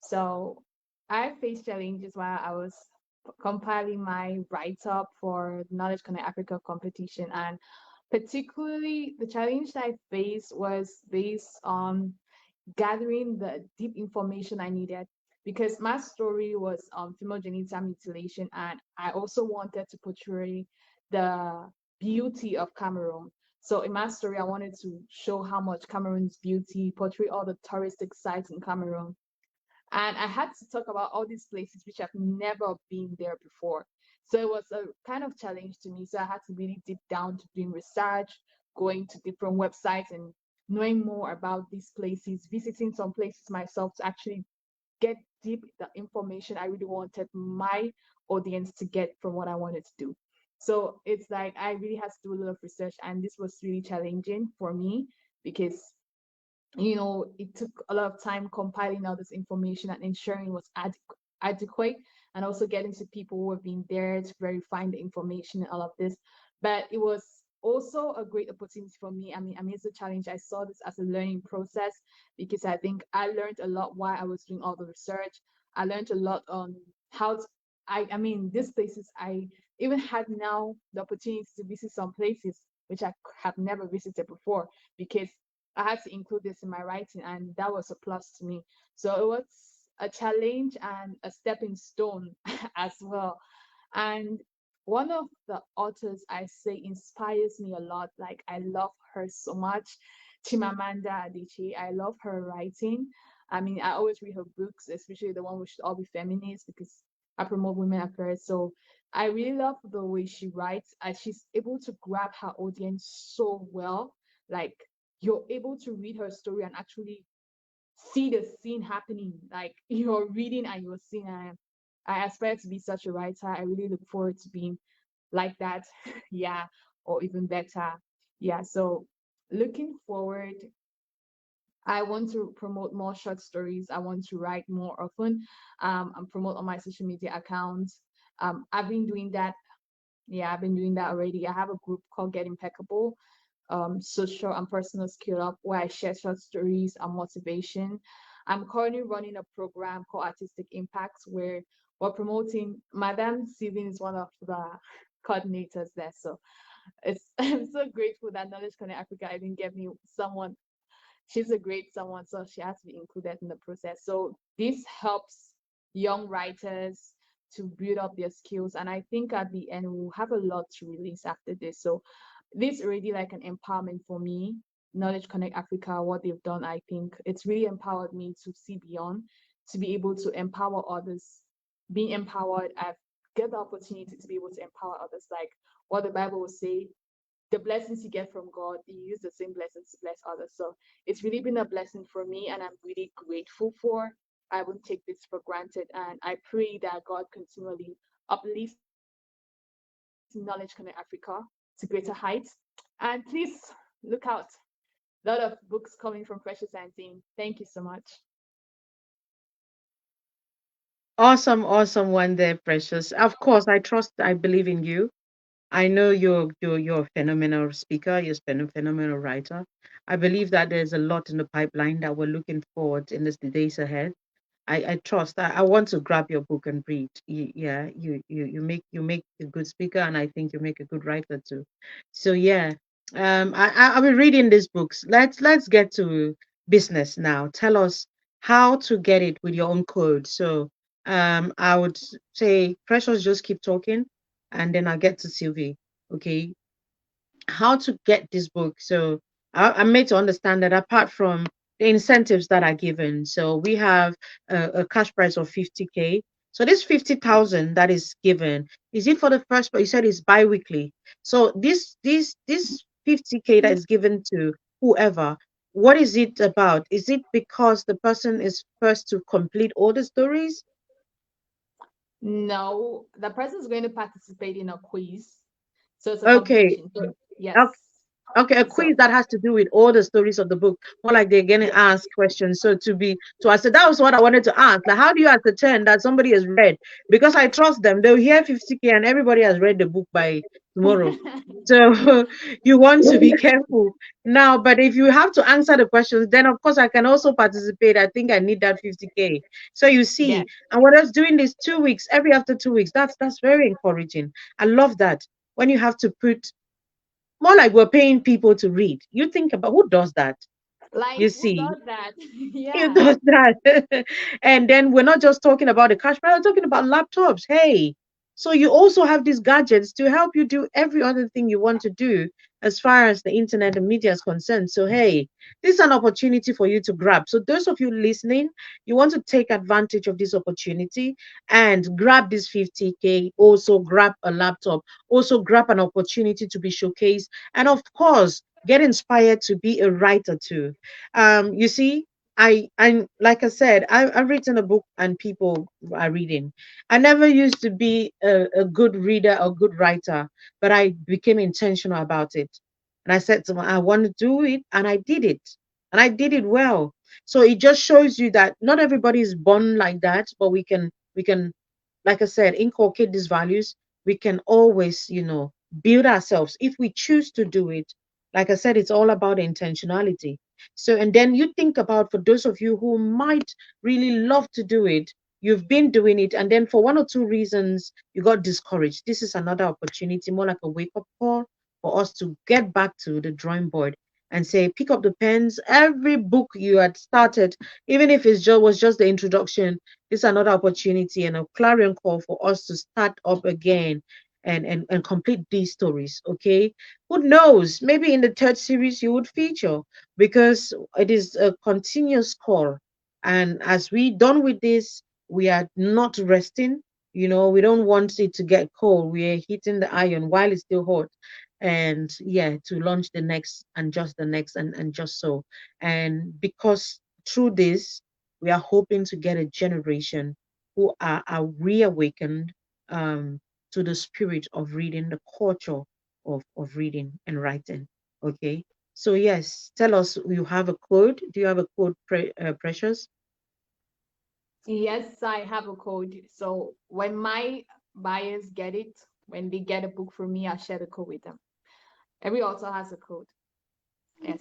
So I faced challenges while I was compiling my write-up for Knowledge Connect Africa competition. And particularly the challenge that I faced was based on gathering the deep information I needed, because my story was female genital mutilation, and I also wanted to portray the beauty of Cameroon. So in my story, I wanted to show how much Cameroon's beauty, portray all the touristic sites in Cameroon, and I had to talk about all these places which I've never been there before. So it was a kind of challenge to me. So I had to really deep down to doing research, going to different websites and knowing more about these places, visiting some places myself to actually get deep the information I really wanted my audience to get from what I wanted to do. So it's like I really had to do a lot of research, and this was really challenging for me because it took a lot of time compiling all this information and ensuring it was adequate, and also getting to people who have been there to verify the information and all of this. But it was also a great opportunity for me. I mean, it's a challenge. I saw this as a learning process because I think I learned a lot while I was doing all the research. I learned a lot on how to, I mean, these places, I even had now the opportunity to visit some places which I have never visited before, because I had to include this in my writing, and that was a plus to me. So it was a challenge and a stepping stone as well. And one of the authors I say inspires me a lot. Like, I love her so much. Chimamanda Adichie. I love her writing. I mean, I always read her books, especially the one which should all be feminist, because I promote women affairs. So I really love the way she writes. And she's able to grab her audience so well. Like, you're able to read her story and actually see the scene happening. Like, you're reading and you're seeing. I aspire to be such a writer. I really look forward to being like that. Yeah, or even better. Yeah, so looking forward, I want to promote more short stories. I want to write more often, and promote on my social media accounts. I've been doing that. Yeah, I've been doing that already. I have a group called Get Impeccable. social and personal skill up where I share short stories and motivation. I'm currently running a program called Artistic Impacts where we're promoting. Madam Steven is one of the coordinators there. So it's I'm so grateful that Knowledge Connect Africa didn't get me someone. She's a great someone, so she has to be included in the process. So this helps young writers to build up their skills. And I think at the end we'll have a lot to release after this. So this already like an empowerment for me. Knowledge Connect Africa, what they've done, I think it's really empowered me to see beyond, to be able to empower others. Being empowered, I've get the opportunity to be able to empower others. Like what the Bible will say, the blessings you get from God, you use the same blessings to bless others. So it's really been a blessing for me, and I'm really grateful for. I won't take this for granted, and I pray that God continually uplifts Knowledge Connect Africa to greater heights. And please look out. A lot of books coming from Precious and Team. Thank you so much. Awesome, awesome one there, Precious. Of course, I trust, I believe in you. I know you're a phenomenal speaker, you're a phenomenal writer. I believe that there's a lot in the pipeline that we're looking forward in the days ahead. I trust. I want to grab your book and read. Yeah, you make a good speaker, and I think you make a good writer too. So yeah, I'll be reading these books. Let's get to business now. Tell us how to get it with your own code. So I would say, Precious, just keep talking, and then I'll get to Sylvie. Okay, how to get this book. So I'm made to understand that apart from the incentives that are given, so we have a cash price of 50K. So this 50,000 that is given, is it for the first? But you said it's bi-weekly. So this 50K that is given to whoever. What is it about? Is it because the person is first to complete all the stories? No, the person is going to participate in a quiz. So it's a Okay, competition. So, yes. okay. Okay, a So quiz that has to do with all the stories of the book, more like they're getting yes. asked questions. So to answer, that was what I wanted to ask. Like, how do you ascertain that somebody has read? Because I trust them. They'll hear 50K and everybody has read the book by tomorrow. So you want to be careful now. But if you have to answer the questions, then of course I can also participate. I think I need that 50K. So you Yes. see, and what I was doing this 2 weeks, every after 2 weeks, that's very encouraging. I love that when you have to put more like we're paying people to read. You think about who does that? Like You who see, does that? who Yeah. does that? And then we're not just talking about the cash, but we're talking about laptops. Hey, so you also have these gadgets to help you do every other thing you want to do as far as the internet and media is concerned. So, hey, this is an opportunity for you to grab. So, those of you listening, you want to take advantage of this opportunity and grab this 50K, also grab a laptop, also grab an opportunity to be showcased, and of course, get inspired to be a writer too. You see, I like I said, I've written a book and people are reading. I never used to be a good reader or good writer, but I became intentional about it. And I said to I want to do it, and I did it. And I did it well. So it just shows you that not everybody is born like that, but we can, like I said, inculcate these values. We can always, build ourselves if we choose to do it. Like I said, it's all about intentionality. So, and then you think about, for those of you who might really love to do it, you've been doing it, and then for one or two reasons, you got discouraged. This is another opportunity, more like a wake up call for us to get back to the drawing board and say, pick up the pens. Every book you had started, even if was just the introduction, this is another opportunity and a clarion call for us to start up again and complete these stories. Okay. Who knows? Maybe in the third series you would feature, because it is a continuous call. And as we done with this, we are not resting. We don't want it to get cold. We are hitting the iron while it's still hot. And yeah, to launch the next and just the next and just so. And because through this, we are hoping to get a generation who are reawakened to the spirit of reading, the culture of reading and writing. Okay. So yes, tell us, you have a code. Do you have a code, Precious? Yes, I have a code. So when my buyers get it, when they get a book from me, I share the code with them. Every author has a code. Yes.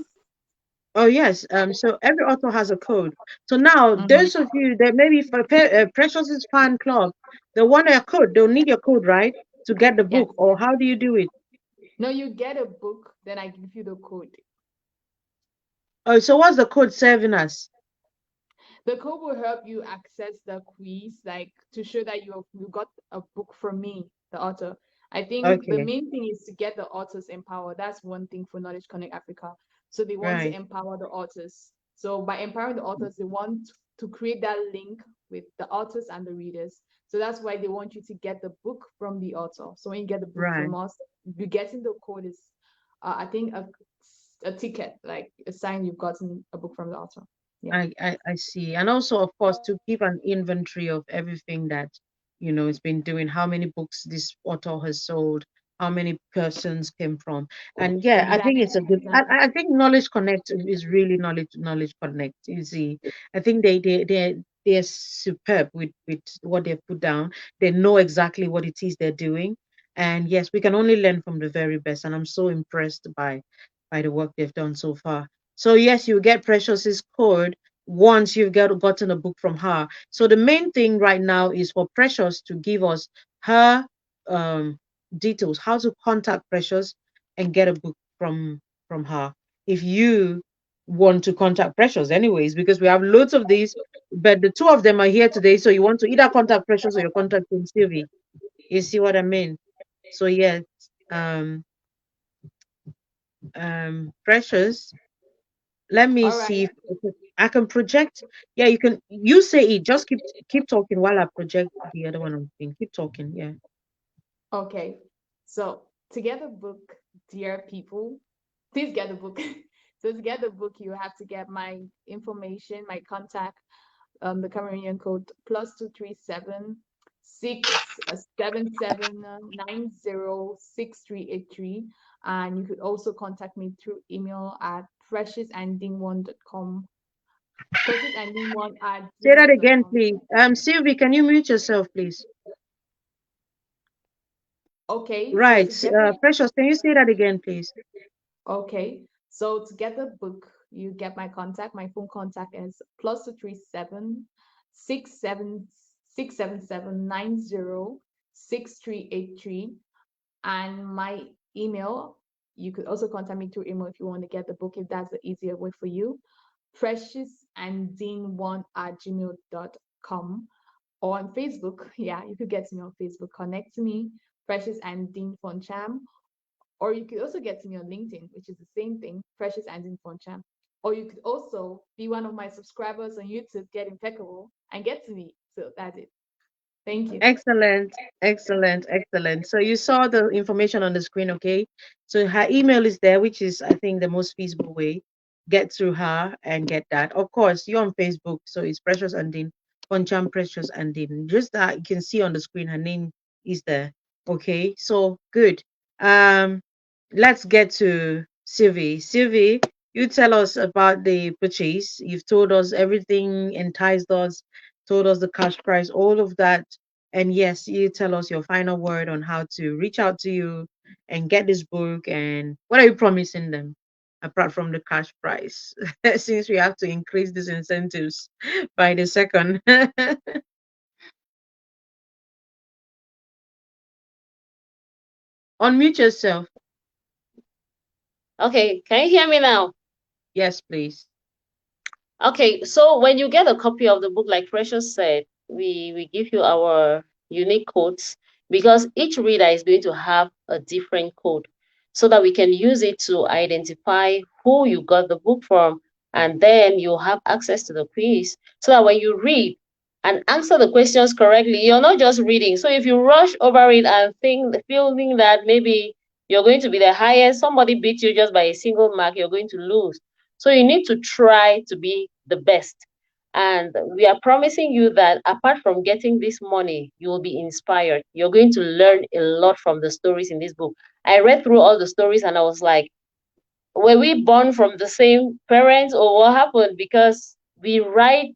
Oh yes. So every author has a code. So now Mm-hmm. those of you that maybe for Precious's fan club, they want a code. They'll need your code, right, to get the Yes. book. Or how do you do it? No, you get a book, then I give you the code. Oh, so what's the code serving us? The code will help you access the quiz, like to show that you got a book from me, the author. I think the Okay, main thing is to get the authors empowered. That's one thing for Knowledge Connect Africa. So they want to right, empower the authors. So by empowering the authors, they want to create that link with the authors and the readers. So that's why they want you to get the book from the author. So when you get the book right. from us, you getting the code is, I think, a ticket, like a sign you've gotten a book from the author. Yeah. I see. And also, of course, to keep an inventory of everything that, it's been doing, how many books this author has sold, how many persons came from. And yeah, I think it's Exactly, a good, exactly. I think Knowledge Connect is really Knowledge Connect. You see, I think they're superb with what they've put down. They know exactly what it is they're doing. And yes, we can only learn from the very best. And I'm so impressed by the work they've done so far. So yes, you get Precious's code once you've gotten a book from her. So the main thing right now is for Precious to give us her um, details, how to contact Precious and get a book from her. If you want to contact Precious, anyways, because we have loads of these, but the two of them are here today, so you want to either contact Precious or you're contacting Sylvie. You see what I mean? So yes, um, Precious. Let me All right. see if I can project. Yeah, you can. You say it. Just keep talking while I project the other one on screen. Keep talking. Yeah. Okay. So to get the book, dear people, please get the book. So to get the book, you have to get my information, my contact, the Cameroonian code +237 677906383. And you could also contact me through email at preciousanding1.com, preciousanding1 at Say that again, gmail.com. please. Sylvie, can you mute yourself, please? Okay, so Right. to get the Precious, can you say that again, please? Okay, so to get the book, you get my contact. My phone contact is +237 677 906383, and my email. You could also contact me through email if you want to get the book, if that's the easier way for you. Preciousanddean1 at gmail.com, or on Facebook. Yeah, you could get me on Facebook. Connect to me, Precious and Dean Foncham, or you could also get to me on LinkedIn, which is the same thing, Precious and Foncham. Or you could also be one of my subscribers on YouTube, get impeccable, and get to me. So that's it. Thank you. Excellent, excellent, excellent. So you saw the information on the screen, okay? So her email is there, which is, I think, the most feasible way. Get through her and get that. Of course, you're on Facebook, so it's Precious Andine, Poncham Precious Andine. Just that you can see on the screen, her name is there. Okay, so good. Um, let's get to Sylvie. Sylvie, you tell us about the purchase. You've told us everything, enticed us, told us the cash price, all of that. And yes, you tell us your final word on how to reach out to you and get this book. And what are you promising them apart from the cash price? Since we have to increase these incentives by the second. Unmute yourself. Okay, can you hear me now? Yes, please. Okay, so when you get a copy of the book, like Precious said, we give you our unique codes, because each reader is going to have a different code, so that we can use it to identify who you got the book from, and then you have access to the quiz, so that when you read and answer the questions correctly, you're not just reading. So if you rush over it and feeling that maybe you're going to be the highest, somebody beat you just by a single mark, you're going to lose. So you need to try to be the best. And we are promising you that apart from getting this money, you will be inspired. You're going to learn a lot from the stories in this book. I read through all the stories and I was like, were we born from the same parents, or what happened? Because we write,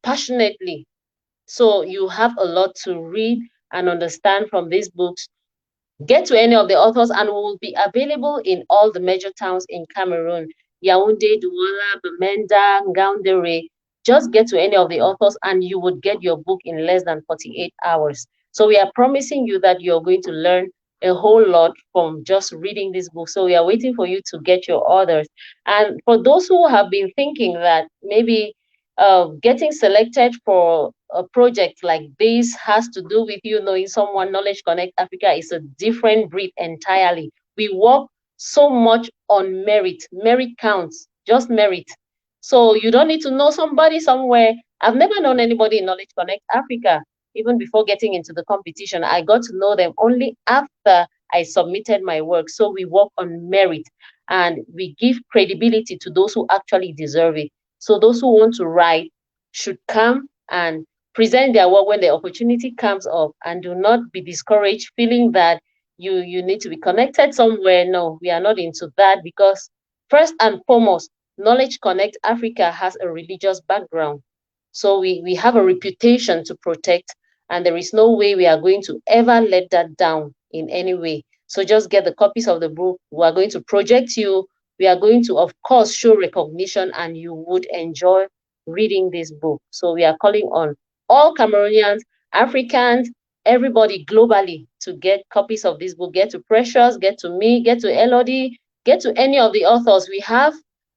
passionately. So you have a lot to read and understand from these books. Get to any of the authors and we will be available in all the major towns in Cameroon. Yaoundé, Douala, Bamenda, Ngaoundéré. Just get to any of the authors and you would get your book in less than 48 hours. So we are promising you that you're going to learn a whole lot from just reading this book. So we are waiting for you to get your orders. And for those who have been thinking that maybe getting selected for a project like this has to do with you knowing someone, Knowledge Connect Africa is a different breed entirely. We work so much on merit. Merit counts, just merit. So you don't need to know somebody somewhere. I've never known anybody in Knowledge Connect Africa. Even before getting into the competition, I got to know them only after I submitted my work. So we work on merit and we give credibility to those who actually deserve it. So those who want to write should come and present their work when the opportunity comes up, and do not be discouraged feeling that you need to be connected somewhere. No, we are not into that, because first and foremost, Knowledge Connect Africa has a religious background. So we have a reputation to protect, and there is no way we are going to ever let that down in any way. So just get the copies of the book. We are going to project you. We are going to, of course, show recognition, and you would enjoy reading this book. So we are calling on all Cameroonians, Africans, everybody globally to get copies of this book. Get to Precious, get to me, get to Elodie, get to any of the authors. We have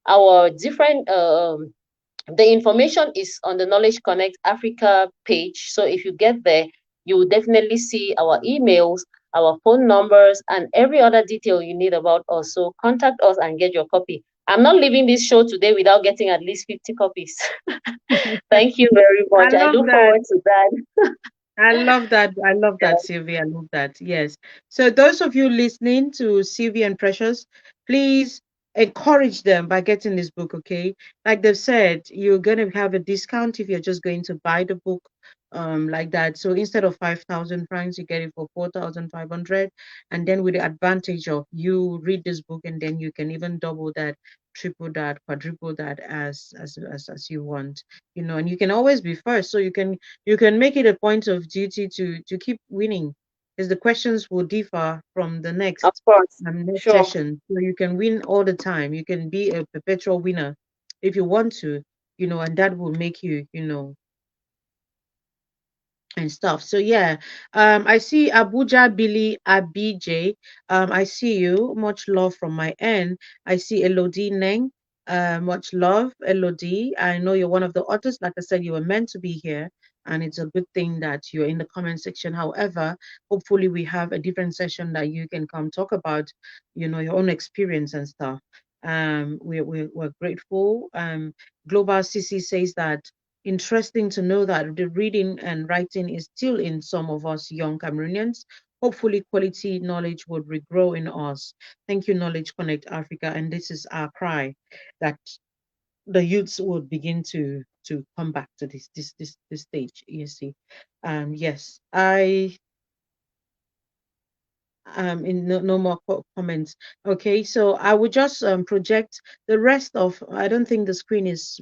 our different the information is on the Knowledge Connect Africa page. So if you get there, you will definitely see our emails, our phone numbers, and every other detail you need about us. So contact us and get your copy. I'm not leaving this show today without getting at least 50 copies. Thank you very I much. I love look that. forward to that. I love that. I love that, Sylvia. I love that. Yes. So those of you listening to Sylvia and Precious, please encourage them by getting this book, okay? Like they've said, you're gonna have a discount if you're just going to buy the book like that. So instead of 5,000 francs, you get it for 4,500. And then with the advantage of you read this book and then you can even double that, triple that, quadruple that as you want, and you can always be first. So you can make it a point of duty to keep winning, because the questions will differ from the Of next course. next Sure. session. So you can win all the time. You can be a perpetual winner if you want to, and that will make you, and stuff. So yeah, I see Abuja Billy Abij. I see you. Much love from my end. I see Elodie Neng. Much love, Elodie. I know you're one of the authors. Like I said, you were meant to be here, and it's a good thing that you're in the comment section. However, hopefully we have a different session that you can come talk about, your own experience and stuff. We're grateful. Global CC says that interesting to know that the reading and writing is still in some of us young Cameroonians. Hopefully, quality knowledge would regrow in us. Thank you, Knowledge Connect Africa. And this is our cry, that the youths would begin to come back to this stage. You see, yes, I in no more comments. Okay, so I would just project the rest of. I don't think the screen is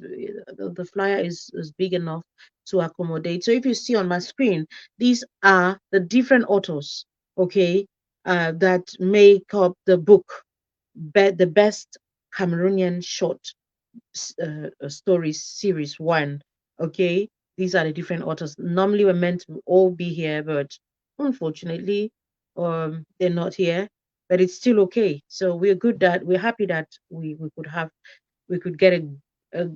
the flyer is big enough to accommodate. So if you see on my screen, these are the different authors, okay, that make up the book, the best Cameroonian short story series one. Okay, these are the different authors. Normally we're meant to all be here, but unfortunately, they're not here. But it's still okay. So we're happy that we could get a,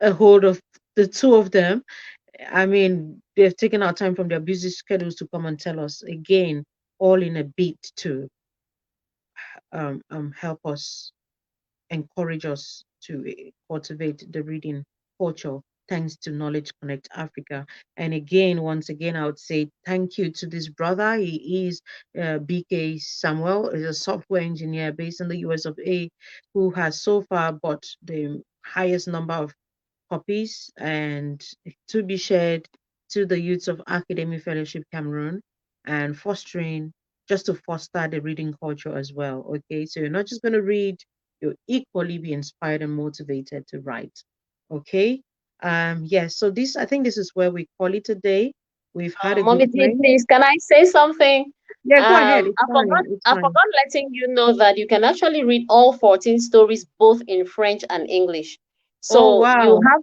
a hold of the two of them. I mean, they've taken our time from their busy schedules to come and tell us again, all in a bid to help us, encourage us to cultivate the reading culture, thanks to Knowledge Connect Africa. And again, once again, I would say thank you to this brother. He is BK Samuel, is a software engineer based in the US of A, who has so far bought the highest number of copies and to be shared to the youths of Academy Fellowship Cameroon, and fostering, just to foster the reading culture as well. Okay, so you're not just going to read, you'll equally be inspired and motivated to write. Okay, yes, so I think this is where we call it a day. We've had a good Mommy D, friend. please, can I say something? Yeah, go ahead. It's I fine. forgot It's I fine. forgot letting you know that you can actually read all 14 stories both in French and English. Oh, So you wow. have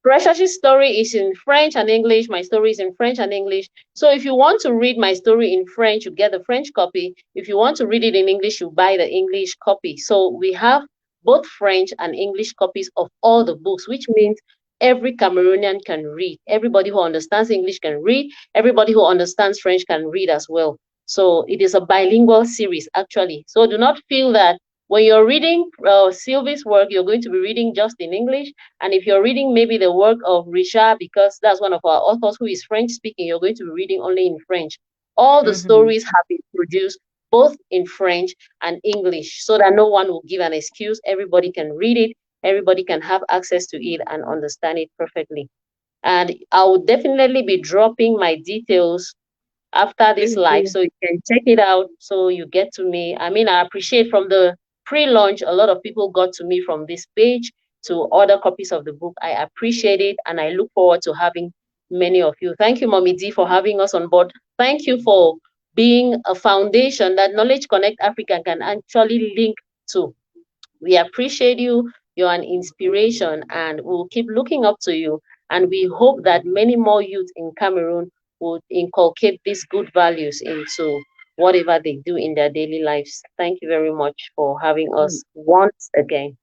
Precious' story is in French and English. My story is in French and English. So if you want to read my story in French, you get the French copy. If you want to read it in English, you buy the English copy. So we have both French and English copies of all the books, which means every Cameroonian can read. Everybody who understands English can read. Everybody who understands French can read as well. So it is a bilingual series, actually. So do not feel that when you're reading Sylvie's work, you're going to be reading just in English. And if you're reading maybe the work of Richard, because that's one of our authors who is French speaking, you're going to be reading only in French. All the Mm-hmm. stories have been produced both in French and English so that no one will give an excuse. Everybody can read it, everybody can have access to it and understand it perfectly. And I will definitely be dropping my details after this Please live do. so you can check it out so you get to me. I mean, I appreciate from the pre-launch, a lot of people got to me from this page to order copies of the book. I appreciate it and I look forward to having many of you. Thank you, Mommy D, for having us on board. Thank you for being a foundation that Knowledge Connect Africa can actually link to. We appreciate you. You're an inspiration, and we'll keep looking up to you. And we hope that many more youth in Cameroon would inculcate these good values into whatever they do in their daily lives. Thank you very much for having us once again.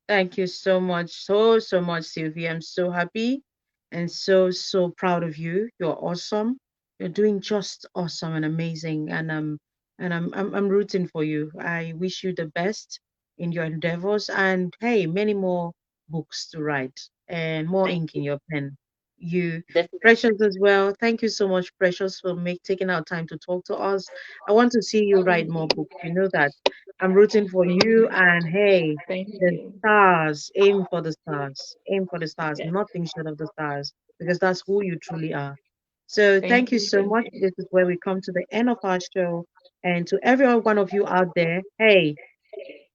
Thank you so much, so much, Sylvia. I'm so happy and so proud of you. You're awesome. You're doing just awesome and amazing. And I'm rooting for you. I wish you the best in your endeavors. And hey, many more books to write and more Thank ink in you. your pen. You, Definitely. Precious, as well. Thank you so much, Precious, for taking out time to talk to us. I want to see you write more books. You know that. I'm rooting for Thank you. you. And hey, Thank the you. stars, aim for the stars, aim for the stars, Yeah. nothing short of the stars, because that's who you truly are. So Thank thank you you. so Thank much. you. This is where we come to the end of our show. And to every one of you out there, hey,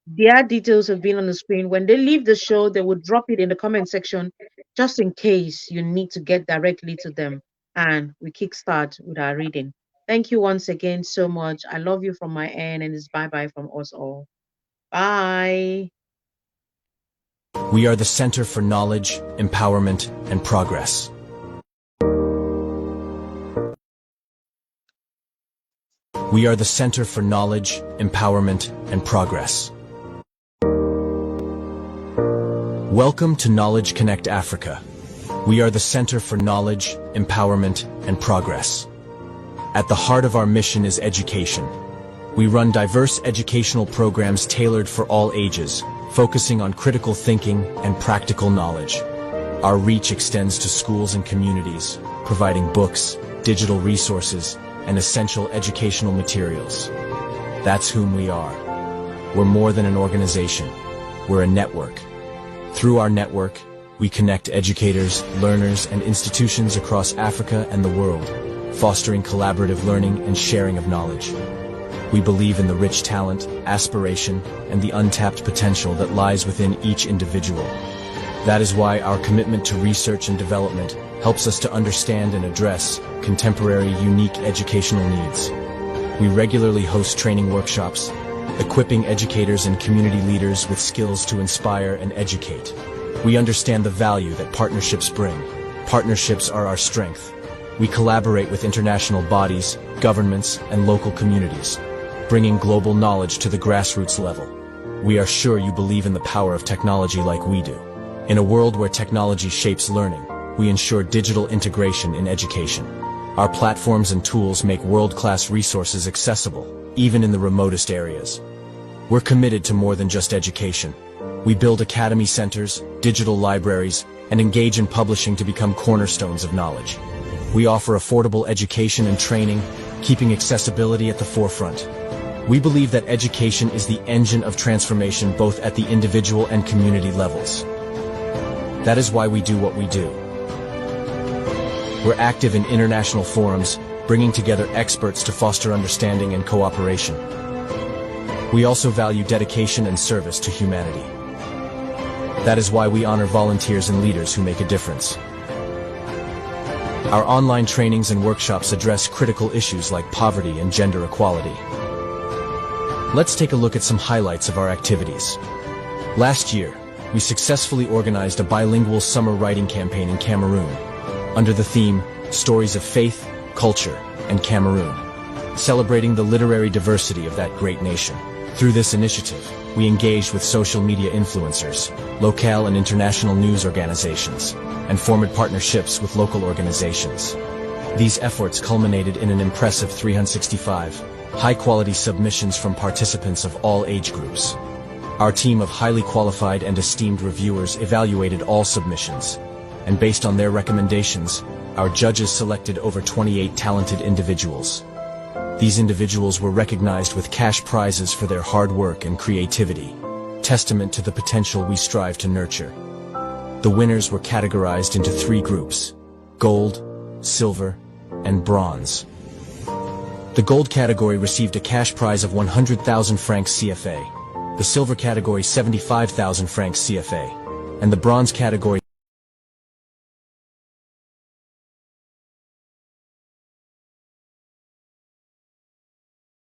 their details have been on the screen. When they leave the show, they will drop it in the comment section just in case you need to get directly to them. And we kickstart with our reading. Thank you once again so much. I love you from my end, and it's bye bye from us all. Bye. We are the Center for Knowledge, Empowerment, and Progress. We are the Center for Knowledge, Empowerment, and Progress. Welcome to Knowledge Connect Africa. We are the Center for Knowledge, Empowerment, and Progress. At the heart of our mission is education. We run diverse educational programs tailored for all ages, focusing on critical thinking and practical knowledge. Our reach extends to schools and communities, providing books, digital resources, and essential educational materials. That's whom we are. We're more than an organization. We're a network. Through our network, we connect educators, learners, and institutions across Africa and the world, fostering collaborative learning and sharing of knowledge. We believe in the rich talent, aspiration, and the untapped potential that lies within each individual. That is why our commitment to research and development helps us to understand and address contemporary, unique educational needs. We regularly host training workshops, equipping educators and community leaders with skills to inspire and educate. We understand the value that partnerships bring. Partnerships are our strength. We collaborate with international bodies, governments, and local communities, bringing global knowledge to the grassroots level. We are sure you believe in the power of technology like we do. In a world where technology shapes learning, we ensure digital integration in education. Our platforms and tools make world-class resources accessible, even in the remotest areas. We're committed to more than just education. We build academy centers, digital libraries, and engage in publishing to become cornerstones of knowledge. We offer affordable education and training, keeping accessibility at the forefront. We believe that education is the engine of transformation both at the individual and community levels. That is why we do what we do. We're active in international forums, bringing together experts to foster understanding and cooperation. We also value dedication and service to humanity. That is why we honor volunteers and leaders who make a difference. Our online trainings and workshops address critical issues like poverty and gender equality. Let's take a look at some highlights of our activities. Last year, we successfully organized a bilingual summer writing campaign in Cameroon, under the theme, Stories of Faith, Culture, and Cameroon, celebrating the literary diversity of that great nation. Through this initiative, we engaged with social media influencers, local and international news organizations, and formed partnerships with local organizations. These efforts culminated in an impressive 365 high-quality submissions from participants of all age groups. Our team of highly qualified and esteemed reviewers evaluated all submissions, and based on their recommendations, our judges selected over 28 talented individuals. These individuals were recognized with cash prizes for their hard work and creativity, testament to the potential we strive to nurture. The winners were categorized into 3 groups: gold, silver, and bronze. The gold category received a cash prize of 100,000 francs CFA, the silver category 75,000 francs CFA, and the bronze category